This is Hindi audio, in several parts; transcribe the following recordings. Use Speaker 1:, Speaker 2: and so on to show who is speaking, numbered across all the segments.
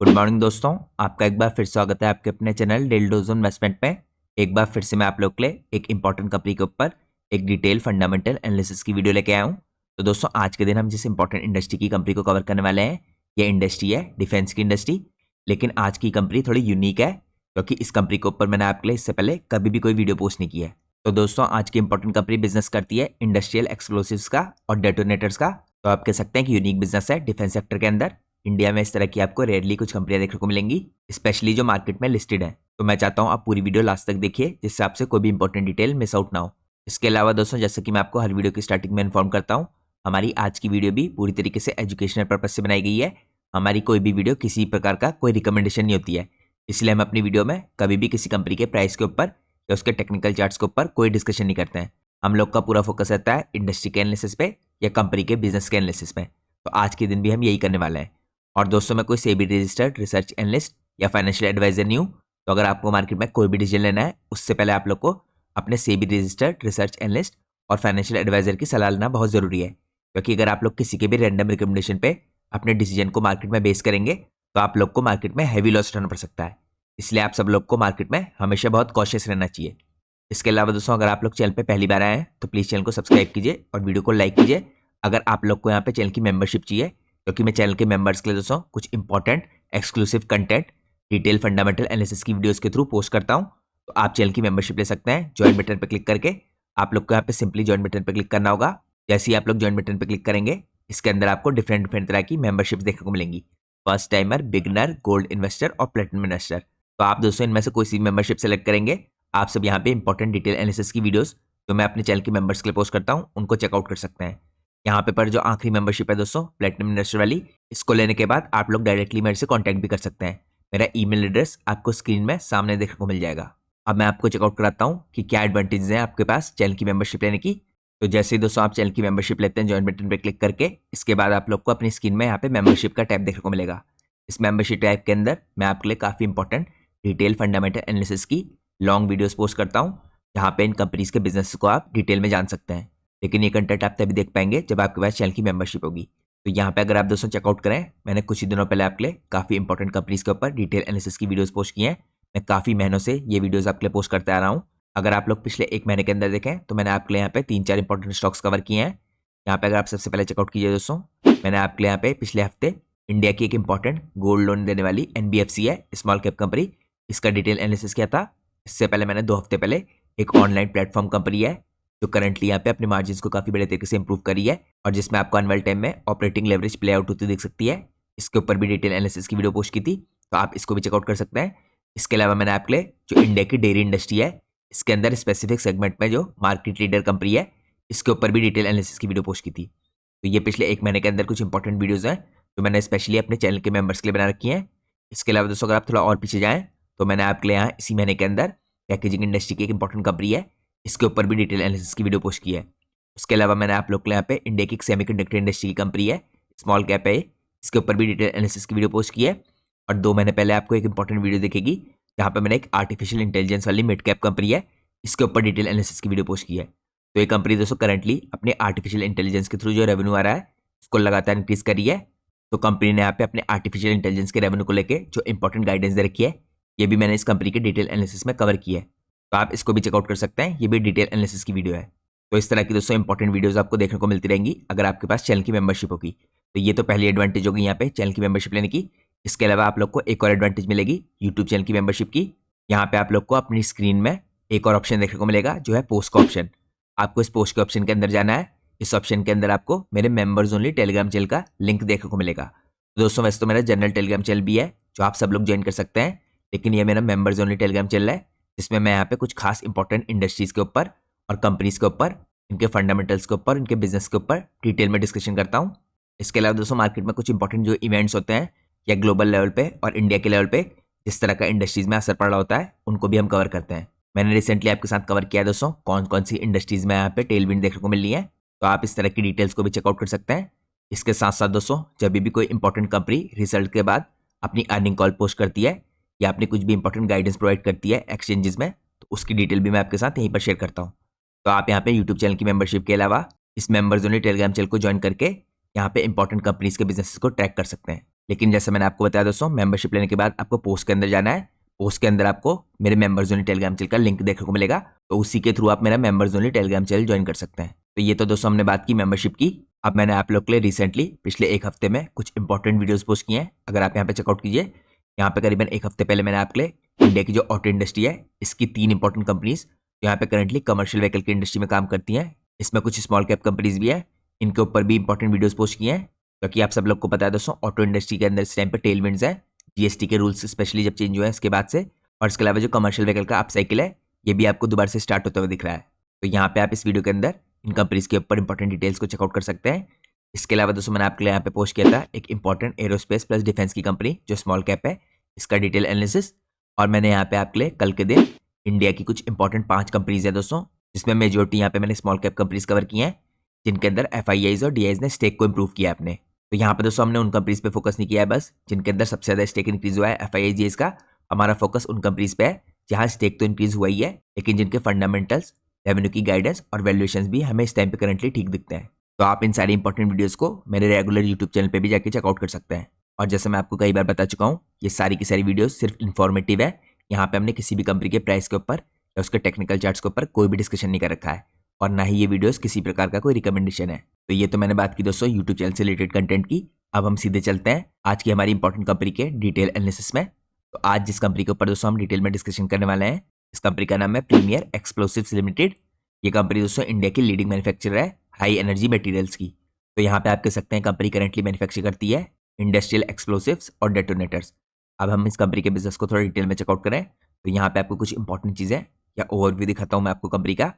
Speaker 1: गुड मॉर्निंग दोस्तों, आपका एक बार फिर स्वागत है आपके अपने चैनल डेली डोज इन्वेस्टमेंट में। एक बार फिर से मैं आप लोग के लिए एक इंपॉर्टेंट कंपनी के ऊपर एक डिटेल फंडामेंटल एनालिसिस की वीडियो लेके आया हूँ। तो दोस्तों, आज के दिन हम जिस इंपॉर्टेंट इंडस्ट्री की कंपनी को कवर करने वाले हैं, ये इंडस्ट्री है डिफेंस की इंडस्ट्री। लेकिन आज की कंपनी थोड़ी यूनिक है क्योंकि इस कंपनी के ऊपर मैंने आपके लिए इससे पहले कभी भी कोई वीडियो पोस्ट नहीं की है। तो दोस्तों, आज की इंपॉर्टेंट कंपनी बिजनेस करती है इंडस्ट्रियल एक्सप्लोसिव्स का और डेटोनेटर्स का। तो आप कह सकते हैं कि यूनिक बिजनेस है डिफेंस सेक्टर के अंदर। इंडिया में इस तरह की आपको रेयरली कुछ कंपनियां देखने को मिलेंगी, स्पेशली जो मार्केट में लिस्टेड है। तो मैं चाहता हूं आप पूरी वीडियो लास्ट तक देखिए, जिससे आपसे कोई भी इंपॉर्टेंट डिटेल मिस आउट ना हो। इसके अलावा दोस्तों, जैसे कि मैं आपको हर वीडियो की स्टार्टिंग में इन्फॉर्म करता हूं, हमारी आज की वीडियो भी पूरी तरीके से एजुकेशनल पर्पज से बनाई गई है। हमारी कोई भी वीडियो किसी प्रकार का कोई रिकमेंडेशन नहीं होती है। इसलिए हम अपनी वीडियो में कभी भी किसी कंपनी के प्राइस के ऊपर या उसके टेक्निकल चार्ट्स के ऊपर कोई डिस्कशन नहीं करते हैं। हम लोग का पूरा फोकस रहता है इंडस्ट्री के एनालिसिस पे या कंपनी के बिजनेस के एनालिसिस पे। तो आज के दिन भी हम यही करने वाले हैं। और दोस्तों, मैं कोई सेबी रजिस्टर्ड रिसर्च एनालिस्ट या फाइनेंशियल एडवाइजर नहीं हूँ। तो अगर आपको मार्केट में कोई भी डिसीजन लेना है, उससे पहले आप लोग को अपने सेबी रजिस्टर्ड रिसर्च एनालिस्ट और फाइनेंशियल एडवाइजर की सलाह लेना बहुत ज़रूरी है। क्योंकि अगर आप लोग किसी के भी रैंडम रिकमेंडेशन पे अपने डिसीजन को मार्केट में बेस करेंगे, तो आप लोग को मार्केट में हैवी लॉस उठाना पड़ सकता है। इसलिए आप सब लोग को मार्केट में हमेशा बहुत कॉशियस रहना चाहिए। इसके अलावा दोस्तों, अगर आप लोग चैनल पे पहली बार आए हैं तो प्लीज़ चैनल को सब्सक्राइब कीजिए और वीडियो को लाइक कीजिए। अगर आप लोग को यहाँ पे चैनल की मेंबरशिप चाहिए, क्योंकि मैं चैनल के मेंबर्स के लिए दोस्तों कुछ important exclusive content detail fundamental analysis की वीडियोस के थ्रू पोस्ट करता हूं, तो आप चैनल की मेंबरशिप ले सकते हैं। ज्वाइन बटन पर क्लिक करके आप लोग को यहाँ पे सिंपली ज्वाइन बटन पर क्लिक करना होगा। जैसे ही आप लोग ज्वाइन बटन पर क्लिक करेंगे, इसके अंदर आपको डिफरेंट डिफरेंट तरह की मेंबरशिप देखने को मिलेंगी। First timer, beginner, gold investor और प्लेटिनम इन्वेस्टर। तो आप दोस्तों इनमें से कोई सी मेंबरशिप सेलेक्ट करेंगे, आप सब यहाँ पे इंपॉर्टेंट डिटेल एनालिसिस की वीडियोस जो मैं अपने चैनल के मेंबर्स के लिए पोस्ट करता हूँ, उनको चेकआउट कर सकते हैं। यहाँ पे पर जो आखिरी मेंबरशिप है दोस्तों, प्लेटिनम इन्वेस्टर वाली, इसको लेने के बाद आप लोग डायरेक्टली मेरे से कांटेक्ट भी कर सकते हैं। मेरा ईमेल एड्रेस आपको स्क्रीन में सामने देखने को मिल जाएगा। अब मैं आपको चेकआउट कराता हूँ कि क्या एडवांटेजेस हैं आपके पास चैनल की मेंबरशिप लेने की। तो जैसे ही दोस्तों आप चैनल की मेंबरशिप लेते हैं, ज्वाइन बटन पर क्लिक करके, इसके बाद आप लोग को अपनी स्क्रीन में यहाँ पे मेंबरशिप का टैब देखने को मिलेगा। इस मेंबरशिप टैब के अंदर मैं आपके लिए काफ़ी इंपॉर्टेंट डिटेल फंडामेंटल एनालिसिस की लॉन्ग वीडियोस पोस्ट करता हूँ, जहाँ पे इन कंपनीज के बिजनेस को आप डिटेल में जान सकते हैं। लेकिन ये कंटेंट आप तभी देख पाएंगे जब आपके पास चैनल की मेंबरशिप होगी। तो यहाँ पे अगर आप दोस्तों चेकआउट करें, मैंने कुछ ही दिनों पहले आपके लिए काफ़ी इंपॉर्टेंट कंपनीज के ऊपर डिटेल एनालिसिस की वीडियोस पोस्ट की हैं। मैं काफ़ी महीनों से ये वीडियोस आपके लिए पोस्ट करते आ रहा हूँ। अगर आप लोग पिछले एक महीने के अंदर देखें, तो मैंने आपके लिए यहाँ पे 3-4 इंपॉर्टेंट स्टॉक्स कवर किए हैं। यहाँ पे अगर आप सबसे पहले चेकआउट कीजिए दोस्तों, मैंने आपके लिए यहाँ पे पिछले हफ्ते इंडिया की एक इंपॉर्टेंट गोल्ड लोन देने वाली NBFC है, स्मॉल कैप कंपनी, इसका डिटेल एनालिसिस किया था। इससे पहले मैंने 2 हफ्ते पहले एक ऑनलाइन प्लेटफॉर्म कंपनी है जो करंटली यहाँ पे अपने मार्जिन्स को काफ़ी बड़े तरीके से इंप्रूव करी है और जिसमें आपको एनुअल टाइम में ऑपरेटिंग लेवरेज प्ले आउट होती दिख सकती है। इसके ऊपर भी डिटेल एनालिसिस की वीडियो पोस्ट की थी, तो आप इसको भी चेकआउट कर सकते हैं। इसके अलावा मैंने आपके लिए जो इंडिया की डेयरी इंडस्ट्री है, इसके अंदर स्पेसिफिक सेगमेंट में जो मार्केट लीडर कंपनी है, इसके ऊपर भी डिटेल एनालिसिस की वीडियो पोस्ट की थी। तो ये पिछले एक महीने के अंदर कुछ इंपॉर्टेंट वीडियोज़ हैं जो मैंने स्पेशली अपने चैनल के मेंबर्स के लिए बना रखी हैं। इसके अलावा दोस्तों, अगर आप थोड़ा और पीछे जाएँ, तो मैंने आपके लिए यहाँ इसी महीने के अंदर पैकेजिंग इंडस्ट्री की एक इंपॉर्टेंट कंपनी है, इसके ऊपर भी डिटेल एनालिसिस की वीडियो पोस्ट की है। उसके अलावा मैंने आप लोग के लिए यहाँ पे इंडिया की एक सेमीकंडक्टर इंडस्ट्री की कंपनी है, स्मॉल कैप है, इसके ऊपर भी डिटेल एनालिसिस की वीडियो पोस्ट की है। और 2 महीने पहले आपको एक इंपॉर्टेंट वीडियो दिखेगी, जहाँ पे मैंने एक आर्टिफिशियल इंटेलिजेंस वाली मिड कैप कंपनी है, इसके ऊपर डिटेल एनालिसिस की वीडियो पोस्ट की है। तो ये कंपनी दोस्तों करंटली अपने आर्टिफिशियल इंटेलिजेंस के थ्रू जो रेवेन्यू आ रहा है, उसको लगातार इंक्रीज करी है। तो कंपनी ने यहाँ पे अपने आर्टिफिशियल इंटेलिजेंस के रेवेन्यू को लेकर जो इंपॉर्टेंट गाइडेंस दे रखी है, ये भी मैंने इस कंपनी के डिटेल एनालिसिस में कवर की है। तो आप इसको भी चेकआउट कर सकते हैं, ये भी डिटेल एनालिसिस की वीडियो है। तो इस तरह की दोस्तों इंपॉर्टेंट वीडियोस आपको देखने को मिलती रहेंगी अगर आपके पास चैनल की मेंबरशिप होगी। तो ये तो पहली एडवांटेज होगी यहाँ पे चैनल की मेंबरशिप लेने की। इसके अलावा आप लोग को एक और एडवांटेज मिलेगी यूट्यूब चैनल की मेंबरशिप की। यहाँ पे आप लोग को अपनी स्क्रीन में एक और ऑप्शन देखने को मिलेगा, जो है पोस्ट का ऑप्शन। आपको इस पोस्ट के ऑप्शन के अंदर जाना है। इस ऑप्शन के अंदर आपको मेरे मेंबर्स ओनली टेलीग्राम चैनल का लिंक देखने को मिलेगा। दोस्तों, वैसे तो मेरा जनरल टेलीग्राम चैनल भी है जो आप सब लोग ज्वाइन कर सकते हैं, लेकिन ये मेरा मेंबर्स ओनली टेलीग्राम चैनल है, जिसमें मैं यहाँ पे कुछ खास इंपॉर्टेंट इंडस्ट्रीज के ऊपर और कंपनीज के ऊपर, इनके फंडामेंटल्स के ऊपर, इनके बिजनेस के ऊपर डिटेल में डिस्कशन करता हूँ। इसके अलावा दोस्तों, मार्केट में कुछ इंपॉर्टेंट जो इवेंट्स होते हैं या ग्लोबल लेवल पे और इंडिया के लेवल पे जिस तरह का इंडस्ट्रीज में असर पड़ रहा होता है, उनको भी हम कवर करते हैं। मैंने रिसेंटली आपके साथ कवर किया है दोस्तों कौन कौन सी इंडस्ट्रीज में यहाँ पे टेलविंड देखने को मिल रही है, तो आप इस तरह की डिटेल्स को भी चेकआउट कर सकते हैं। इसके साथ साथ दोस्तों, जब भी कोई इंपॉर्टेंट कंपनी रिजल्ट के बाद अपनी अर्निंग कॉल पोस्ट करती है या अपनी कुछ भी इंपॉर्टेंट गाइडेंस प्रोवाइड करती है एक्सचेंजेस में, तो उसकी डिटेल भी मैं आपके साथ यहीं पर शेयर करता हूँ। तो आप यहाँ पे यूट्यूब चैनल की मेंबरशिप के अलावा इस मेंबर्स ओनली टेलीग्राम चैनल को ज्वाइन करके यहाँ पे इंपॉर्टेंट कंपनीज के बिजनेस को ट्रैक कर सकते हैं। लेकिन जैसे मैंने आपको बताया दोस्तों, मेंबरशिप लेने के बाद आपको पोस्ट के अंदर जाना है। पोस्ट के अंदर आपको मेरे मेंबर्स ओनली टेलीग्राम चैनल का लिंक देखने को मिलेगा, तो उसी के थ्रू आप मेरा members only Telegram channel join कर सकते हैं। तो ये तो दोस्तों हमने बात की मेंबरशिप की। अब मैंने आप लोग के लिए रिसेंटली पिछले एक हफ्ते में कुछ इंपॉर्टेंट वीडियोस पोस्ट किए हैं, अगर आप यहाँ पे चेकआउट कीजिए। यहाँ पे करीबन एक हफ्ते पहले मैंने आपके लिए इंडिया की जो ऑटो इंडस्ट्री है, इसकी 3 इंपॉर्टेंट कंपनीज यहाँ पे करंटली कमर्शियल व्हीकल की इंडस्ट्री में काम करती हैं, इसमें कुछ स्मॉल कैप कंपनीज भी है, इनके ऊपर भी इंपॉर्टेंट वीडियोस पोस्ट किए हैं। क्योंकि आप सब लोग को पता है दोस्तों, ऑटो इंडस्ट्री के अंदर इस टाइम पे टेलविंड्स है, जीएसटी के रूल्स स्पेशली जब चेंज हुए हैं इसके बाद से, और इसके अलावा जो कमर्शियल व्हीकल का अप साइकिल है, ये भी आपको दोबारा से स्टार्ट होते हुए दिख रहा है। तो यहाँ पे आप इस वीडियो के अंदर इन कंपनीज के ऊपर इंपॉर्टेंट डिटेल्स को चेकआउट कर सकते हैं। इसके अलावा दोस्तों मैंने आपके लिए यहाँ पे पोस्ट किया था एक इंपॉर्टेंट एरोस्पेस प्लस डिफेंस की कंपनी जो स्मॉल कैप है, इसका डिटेल एनालिसिस। और मैंने यहाँ पे आपके लिए कल के दिन इंडिया की कुछ इंपॉर्टेंट 5 कंपनीज है दोस्तों, जिसमें मेजोरिटी यहाँ पे मैंने स्मॉल कैप कंपनीज कवर की हैं, जिनके अंदर एफआईआईज और डीआईज ने स्टेक को इंप्रूव किया है अपने। तो यहाँ पे दोस्तों हमने उन कंपनीज पे फोकस नहीं किया है बस जिनके अंदर सबसे ज्यादा स्टेक इंक्रीज हुआ है एफआईआईजीएस का। हमारा फोकस उन कंपनीज पे है जहाँ स्टेक तो इंक्रीज हुआ ही है, लेकिन जिनके फंडामेंटल्स, रेवेन्यू की गाइडेंस और वैल्यूएशंस भी हमें इस टाइम पे करंटली ठीक दिखते हैं। तो आप इन सारी इंपॉर्टेंट वीडियोस को मेरे रेगुलर यूट्यूब चैनल पे भी जाके चेकआउट कर सकते हैं। और जैसे मैं आपको कई बार बता चुका हूँ, ये सारी की सारी वीडियोस सिर्फ इन्फॉर्मेटिव है। यहाँ पे हमने किसी भी कंपनी के प्राइस के ऊपर या उसके टेक्निकल चार्ट्स के ऊपर कोई भी डिस्कशन नहीं कर रखा है, और ना ही ये वीडियोस किसी प्रकार का कोई रिकमेंडेशन है। तो ये तो मैंने बात की दोस्तों यूट्यूब चैनल से रिलेटेड कंटेंट की। अब हम सीधे चलते हैं आज की हमारी इंपॉर्टेंट कंपनी के डिटेल एनालिसिस में। तो आज जिस कंपनी के ऊपर दोस्तों हम डिटेल में डिस्कशन करने वाले हैं, इस कंपनी का नाम है प्रीमियर एक्सप्लोसिव्स लिमिटेड। ये कंपनी दोस्तों इंडिया की लीडिंग मैन्युफैक्चरर है हाई एनर्जी मटेरियल्स की। तो यहाँ पे आप कह सकते हैं कंपनी करेंटली मैन्युफैक्चर करती है इंडस्ट्रियल एक्सप्लोसिव्स और डेटोनेटर्स। अब हम इस कंपनी के बिजनेस को थोड़ा डिटेल में चेकआउट करें, तो यहाँ पे आपको कुछ इंपॉर्टेंट चीजें या ओवरव्यू दिखाता हूँ मैं आपको कंपनी का।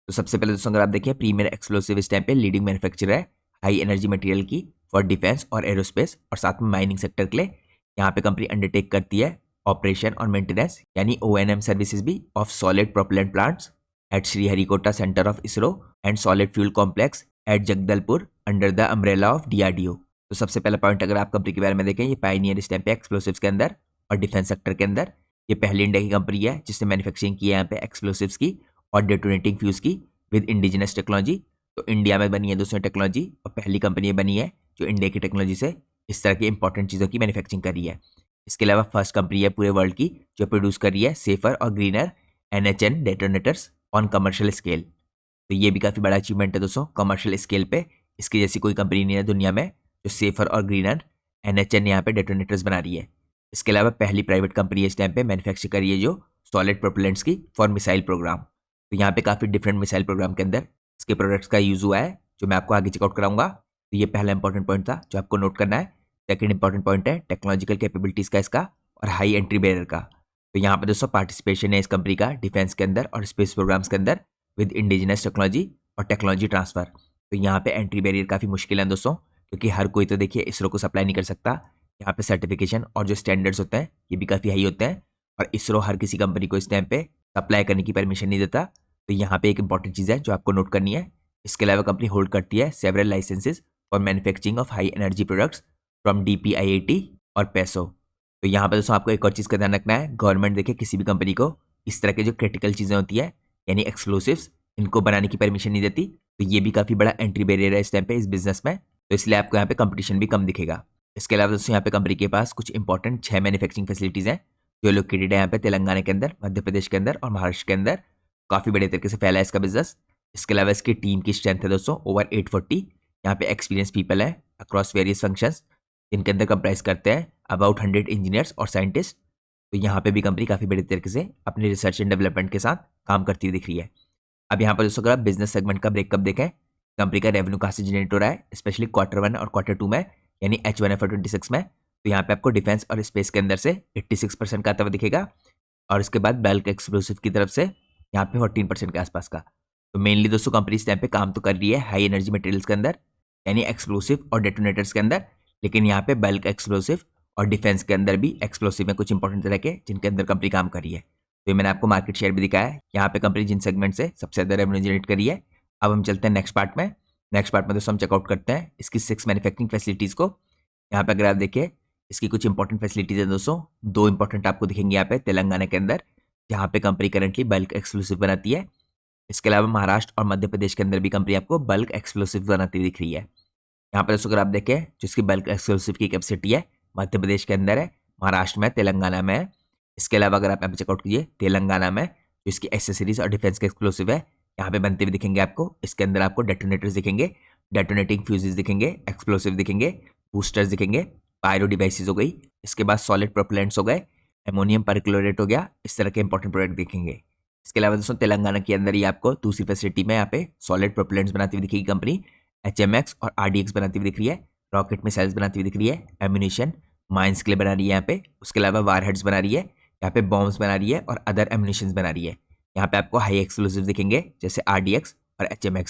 Speaker 1: तो सबसे पहले दोस्तों अगर आप देखिए, प्रीमियर एक्सप्लोसिव इस टाइम पे लीडिंग मैन्युफैक्चरर है हाई एनर्जी मटेरियल की फॉर डिफेंस और एरोस्पेस और साथ में माइनिंग सेक्टर के लिए। यहाँ पे कंपनी अंडरटेक करती है ऑपरेशन और मेंटेनेंस यानी ओएनएम सर्विसेज भी of solid propellant plants at Sriharikota centre of ISRO and solid fuel complex at Jagdalpur under the umbrella of DRDO. तो सबसे पहला पॉइंट अगर आप कंपनी के बारे में देखें, ये पायनियर इस टाइम पे एक्सप्लोसिव्स के अंदर और डिफेंस सेक्टर के अंदर ये पहली इंडिया की कंपनी है जिसने मैन्युफैक्चरिंग की है यहाँ पे एक्सप्लोसिव्स की और डेटोनेटिंग फ्यूज की विद इंडिजिनस टेक्नोलॉजी। तो इंडिया में बनी है दोस्तों टेक्नोलॉजी, और पहली कंपनी बनी है जो इंडिया की टेक्नोलॉजी से इस तरह की इंपॉर्टेंट चीज़ों की मैन्युफैक्चरिंग कर रही है। इसके अलावा फर्स्ट कंपनी है पूरे वर्ल्ड की जो प्रोड्यूस कर रही है सेफर और greener NHN detonators on commercial scale. तो ये भी काफ़ी बड़ा अचीवमेंट है दोस्तों, कमर्शियल स्केल पे इसकी जैसी कोई कंपनी नहीं है दुनिया में जो सेफर और ग्रीनर एनएचएन यहाँ पे डेटोनेटर्स बना रही है। इसके अलावा पहली प्राइवेट कंपनी है इस टाइम पे मैन्युफैक्चर कर रही है जो सॉलिड प्रोपेलेंट्स की फॉर मिसाइल प्रोग्राम। तो यहाँ पे काफ़ी डिफरेंट मिसाइल प्रोग्राम के अंदर इसके प्रोडक्ट्स का यूज़ हुआ है, जो मैं आपको आगे चेकआउट कराऊंगा। तो ये पहला इंपॉर्टेंट पॉइंट था जो आपको नोट करना है। सेकंड इंपॉर्टेंट पॉइंट है टेक्नोलॉजिकल कैपेबिलिटीज़ का इसका और हाई एंट्री बैरियर का। तो यहाँ पे दोस्तों पार्टिसिपेशन है इस कंपनी का डिफेंस के अंदर और स्पेस प्रोग्राम्स के अंदर विद इंडिजिनस टेक्नोलॉजी और टेक्नोलॉजी ट्रांसफर। तो यहाँ पे एंट्री बैरियर काफ़ी मुश्किल है दोस्तों, क्योंकि हर कोई तो देखिए इसरो को सप्लाई नहीं कर सकता। यहाँ पे सर्टिफिकेशन और जो स्टैंडर्ड्स होते हैं ये भी काफ़ी हाई होते हैं, और इसरो हर किसी कंपनी को इस टाइम पे सप्लाई करने की परमिशन नहीं देता। तो यहाँ पे एक इंपॉर्टेंट चीज़ है जो आपको नोट करनी है। इसके अलावा कंपनी होल्ड करती है several licences for manufacturing of high energy products from DPIIT और पैसो। तो यहाँ पर दोस्तों आपको एक और चीज़ का ध्यान रखना है, गवर्नमेंट देखिए किसी भी कंपनी को इस तरह के जो क्रिटिकल चीज़ें होती है यानी एक्सप्लोसिव्स, इनको बनाने की परमिशन नहीं देती। तो ये भी काफ़ी बड़ा एंट्री बैरियर है इस टाइम पे इस बिजनेस में, तो इसलिए आपको यहाँ पे कंपटीशन भी कम दिखेगा। इसके अलावा दोस्तों यहाँ पे कंपनी के पास कुछ इंपॉर्टेंट 6 मैन्युफैक्चरिंग फैसिलिटीज़ हैं जो लोकेटेड है यहाँ पे तेलंगाना के अंदर, मध्य प्रदेश के अंदर और महाराष्ट्र के अंदर। काफ़ी बड़े तरीके से फैला है इसका बिजनेस। इसके अलावा इसकी टीम की स्ट्रेंथ है दोस्तों ओवर 840। यहाँ पे एक्सपीरियंस पीपल है अक्रॉस वेरियस फंक्शंस, जिनके अंदर कंप्राइज करते हैं अबाउट 100 इंजीनियर्स और साइंटिस्ट। तो यहाँ पे भी कंपनी काफ़ी बड़े तरीके से अपनी रिसर्च एंड डेवलपमेंट के साथ काम करती हुई दिख रही है। अब यहाँ पर दोस्तों अगर आप बिजनेस सेगमेंट का ब्रेकअप देखें, कंपनी का रेवेन्यू कहाँ से जनरेट हो रहा है, स्पेशली Q1 और Q2 में यानी H1FY26 में। तो यहाँ पे आपको डिफेंस और स्पेस के अंदर से 86% का आता हुआ दिखेगा, और इसके बाद बल्क एक्सप्लोसिव की तरफ से यहाँ पे 14% के आसपास का। तो मेनली दोस्तों कंपनी इस टाइम पे काम तो कर रही है हाई एनर्जी मटेरियल्स के अंदर यानी एक्सप्लोसिव और डेटोनेटर्स के अंदर, लेकिन यहाँ पे बल्क एक्सप्लोसिव और डिफेंस के अंदर भी एक्सप्लोसिव में कुछ इंपॉर्टेंट तरह के जिनके अंदर कंपनी काम कर रही है। तो ये मैंने आपको मार्केट शेयर भी दिखाया है, यहाँ पे कंपनी जिन सेगमेंट से सबसे ज़्यादा रेवेन्यू जनरेट करी है। अब हम चलते हैं नेक्स्ट पार्ट में। नेक्स्ट पार्ट में दोस्तों हम चेकआउट करते हैं इसकी 6 मैन्युफैक्चरिंग फैसिलिटीज़ को। यहाँ पे अगर आप देखिए इसकी कुछ इंपॉर्टेंट फैसिलिटीज़ है दोस्तों, 2 इंपॉर्टेंट आपको दिखेंगे यहाँ पे तेलंगाना के अंदर, जहाँ पे कंपनी करंटली बल्क एक्सप्लोसिव बनाती है। इसके अलावा महाराष्ट्र और मध्य प्रदेश के अंदर भी कंपनी आपको बल्क एक्सप्लोसिव बनाती दिख रही है। यहाँ पर दोस्तों अगर आप देखें जो इसकी बल्क एक्सप्लोसिव की कैपेसिटी है मध्य प्रदेश के अंदर है, महाराष्ट्र में, तेलंगाना में है। इसके अलावा अगर आप यहाँ पे चेकआउट कीजिए, तेलंगाना में जो इसकी एसेसरीज और डिफेंस के एक्सप्लोसिव है यहाँ पे बनते हुए दिखेंगे आपको। इसके अंदर आपको डेटोनेटर्स दिखेंगे, डेटोनेटिंग फ्यूजेस दिखेंगे, एक्सप्लोसिव दिखेंगे, बूस्टर्स दिखेंगे, पायरो डिवाइसेस हो गई, इसके बाद सॉलिड प्रोपेलेंट्स हो गए, एमोनियम परक्लोरेट हो गया, इस तरह के इंपॉर्टेंट प्रोडक्ट दिखेंगे। इसके अलावा दोस्तों तेलंगाना के अंदर ही आपको दूसरी फैसिलिटी में यहाँ पे सॉलिड प्रोपेलेंट्स बनाती हुई दिखेगी कंपनी, HMX और RDX बनाती हुई दिख रही है, रॉकेट मिसाइल्स बनाती हुई दिख रही है, एम्यूनिशन माइंस के लिए बना रही है यहाँ पे, उसके अलावा वारहेड्स बना रही है, यहाँ पे बॉम्ब्स बना रही है और अदर एम्यूनिशन बना रही है। यहाँ पे आपको हाई एक्सप्लोसिव दिखेंगे जैसे RDX और HMX।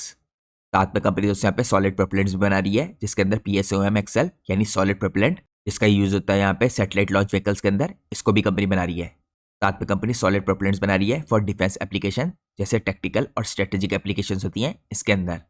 Speaker 1: साथ में कंपनी दोस्तों यहाँ पे सॉलिड प्रोपेलेंट्स भी बना रही है जिसके अंदर PSOM XL यानी सॉलिड प्रोपेलेंट, जिसका यूज होता है यहाँ पे सैटेलाइट लॉन्च व्हीकल्स के अंदर, इसको भी कंपनी बना रही है। साथ में कंपनी सॉलिड प्रोपेलेंट्स बना रही है फॉर डिफेंस एप्लीकेशन, जैसे टेक्टिकल और स्ट्रेटेजिक एप्लीकेशंस होती हैं इसके अंदर।